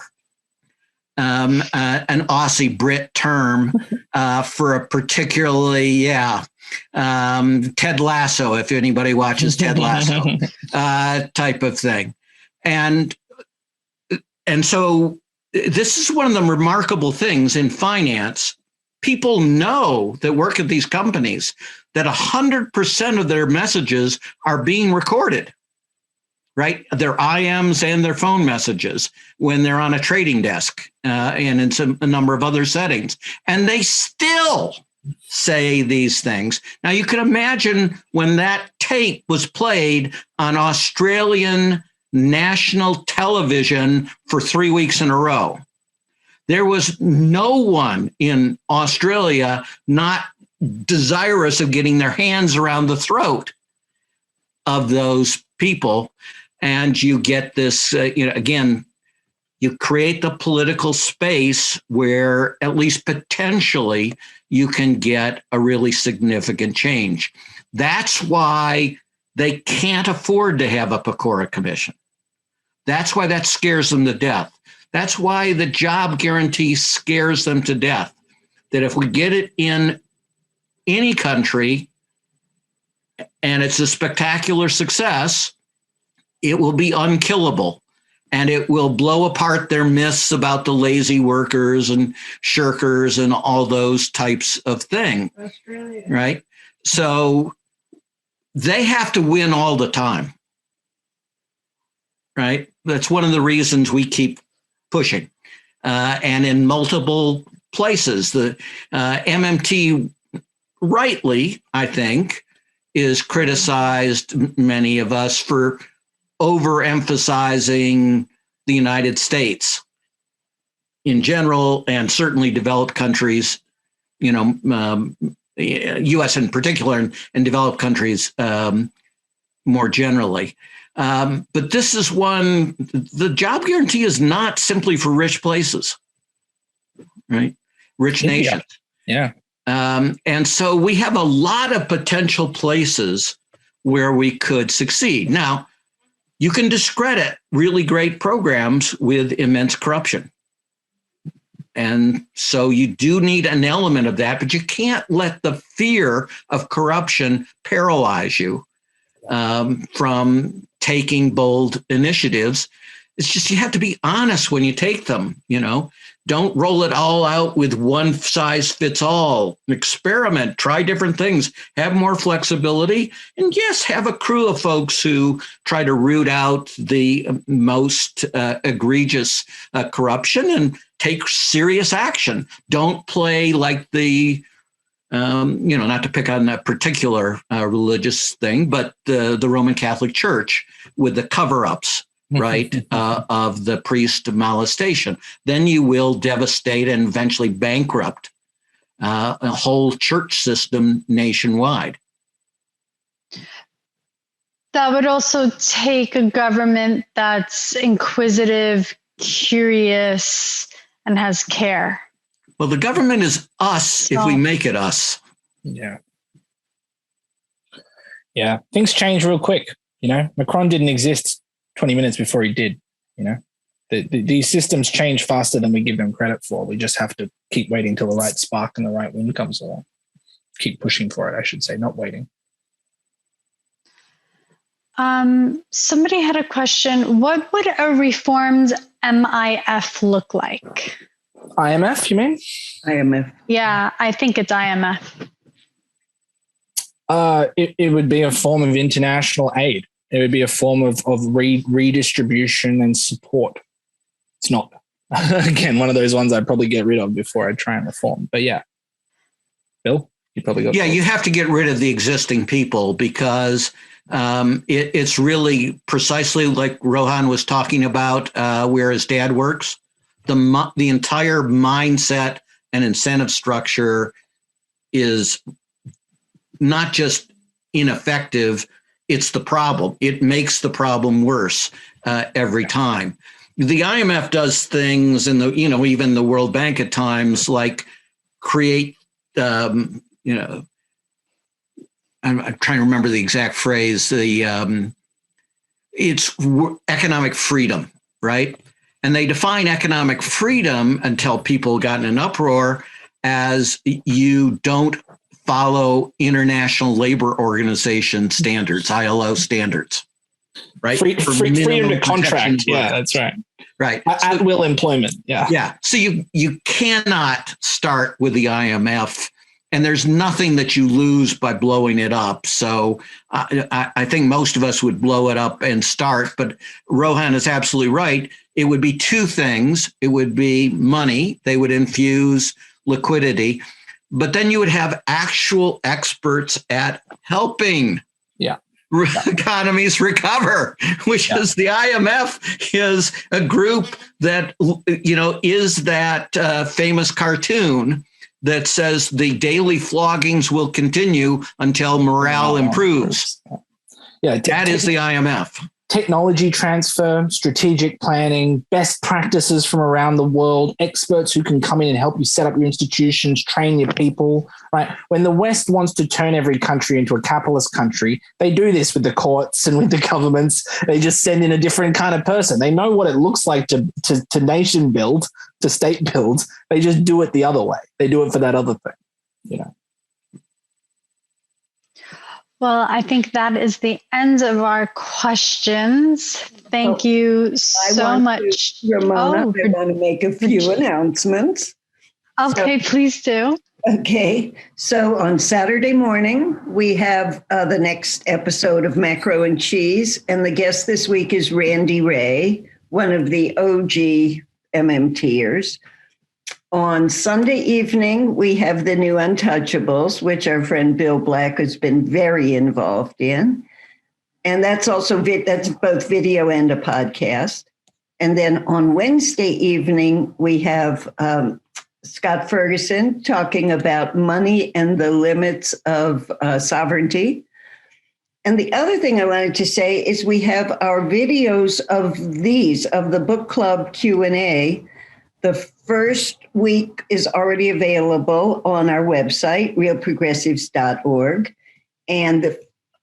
an Aussie Brit term for a particularly, Ted Lasso, if anybody watches Ted Lasso, type of thing. And so this is one of the remarkable things in finance. People know that work at these companies that 100% of their messages are being recorded, right? Their IMs and their phone messages when they're on a trading desk and in a number of other settings. And they still say these things. Now, you can imagine when that tape was played on Australian national television for 3 weeks in a row. There was no one in Australia not desirous of getting their hands around the throat of those people. And you get this, again, you create the political space where at least potentially you can get a really significant change. That's why they can't afford to have a Pecora Commission. That's why that scares them to death. That's why the job guarantee scares them to death. That if we get it in any country and it's a spectacular success, it will be unkillable. And it will blow apart their myths about the lazy workers and shirkers and all those types of things, right? So they have to win all the time, right? That's one of the reasons we keep pushing. And in multiple places, the MMT rightly, I think, is criticized, many of us, for overemphasizing the United States in general, and certainly developed countries, U.S. in particular, and developed countries more generally. But this is one, the job guarantee is not simply for rich places, right? Rich nations. Yeah. And so we have a lot of potential places where we could succeed. Now, you can discredit really great programs with immense corruption. And so you do need an element of that, but you can't let the fear of corruption paralyze you from taking bold initiatives. It's just, you have to be honest when you take them, Don't roll it all out with one size fits all. Experiment, try different things, have more flexibility, and yes, have a crew of folks who try to root out the most egregious corruption and take serious action. Don't play like the, not to pick on a particular religious thing, but the Roman Catholic Church with the cover-ups, right, of the priest molestation. Then you will devastate and eventually bankrupt a whole church system nationwide. That would also take a government that's inquisitive, curious, and has care. Well, the government is us if we make it us. Yeah. Yeah. Things change real quick. Macron didn't exist 20 minutes before he did. These systems change faster than we give them credit for. We just have to keep waiting till the right spark and the right wind comes along. Keep pushing for it, I should say, not waiting. Somebody had a question. What would a reformed MIF look like? IMF, you mean? IMF. Yeah, I think it's IMF. It would be a form of international aid. It would be a form of redistribution and support. It's not, again, one of those ones I'd probably get rid of before I try and reform. But yeah. Bill, you probably got. Yeah, you have to get rid of the existing people because it's really precisely like Rohan was talking about where his dad works. The entire mindset and incentive structure is not just ineffective, it's the problem. It makes the problem worse every time. The IMF does things, and even the World Bank at times, like create, I'm trying to remember the exact phrase. It's economic freedom, right? And they define economic freedom until people got in an uproar as you don't follow International Labor Organization standards, ILO standards, right? Freedom to contract. Yeah, that's right. Right. At will employment. Yeah. Yeah. So you cannot start with the IMF, and there's nothing that you lose by blowing it up. So I think most of us would blow it up and start, but Rohan is absolutely right. It would be two things. It would be money. They would infuse liquidity, but then you would have actual experts at helping. Yeah. economies recover, which is the IMF is a group that, is that famous cartoon that says the daily floggings will continue until morale improves. Yeah, that is the IMF. Technology transfer, strategic planning, best practices from around the world, experts who can come in and help you set up your institutions, train your people, right? When the West wants to turn every country into a capitalist country, they do this with the courts and with the governments. They just send in a different kind of person. They know what it looks like to nation build, to state build. They just do it the other way. They do it for that other thing, Well, I think that is the end of our questions. Thank you so much. Ramona, I want to make a few announcements. Okay, please do. Okay, so on Saturday morning, we have the next episode of Macro and Cheese, and the guest this week is Randy Ray, one of the OG MMTers. On Sunday evening, we have the new Untouchables, which our friend Bill Black has been very involved in. And that's also that's both video and a podcast. And then on Wednesday evening, we have Scott Ferguson talking about money and the limits of sovereignty. And the other thing I wanted to say is we have our videos of the book club Q&A. The first week is already available on our website, realprogressives.org, and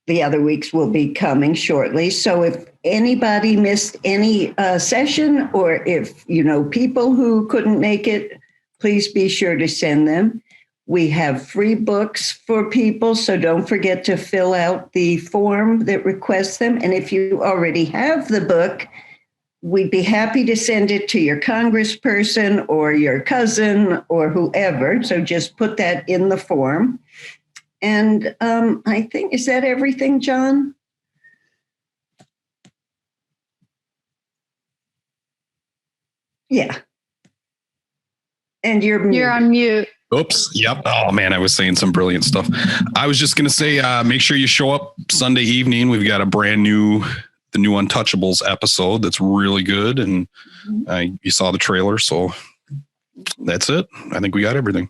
the other weeks will be coming shortly. So if anybody missed any session, or if you know people who couldn't make it, please be sure to send them. We have free books for people, so don't forget to fill out the form that requests them. And if you already have the book, we'd be happy to send it to your congressperson or your cousin or whoever. So just put that in the form. And I think, is that everything, John? Yeah. And you're on mute. Oops. Yep. Oh man, I was saying some brilliant stuff. I was just going to say, make sure you show up Sunday evening. We've got a brand new Untouchables episode that's really good, and you saw the trailer, so that's it. I think we got everything.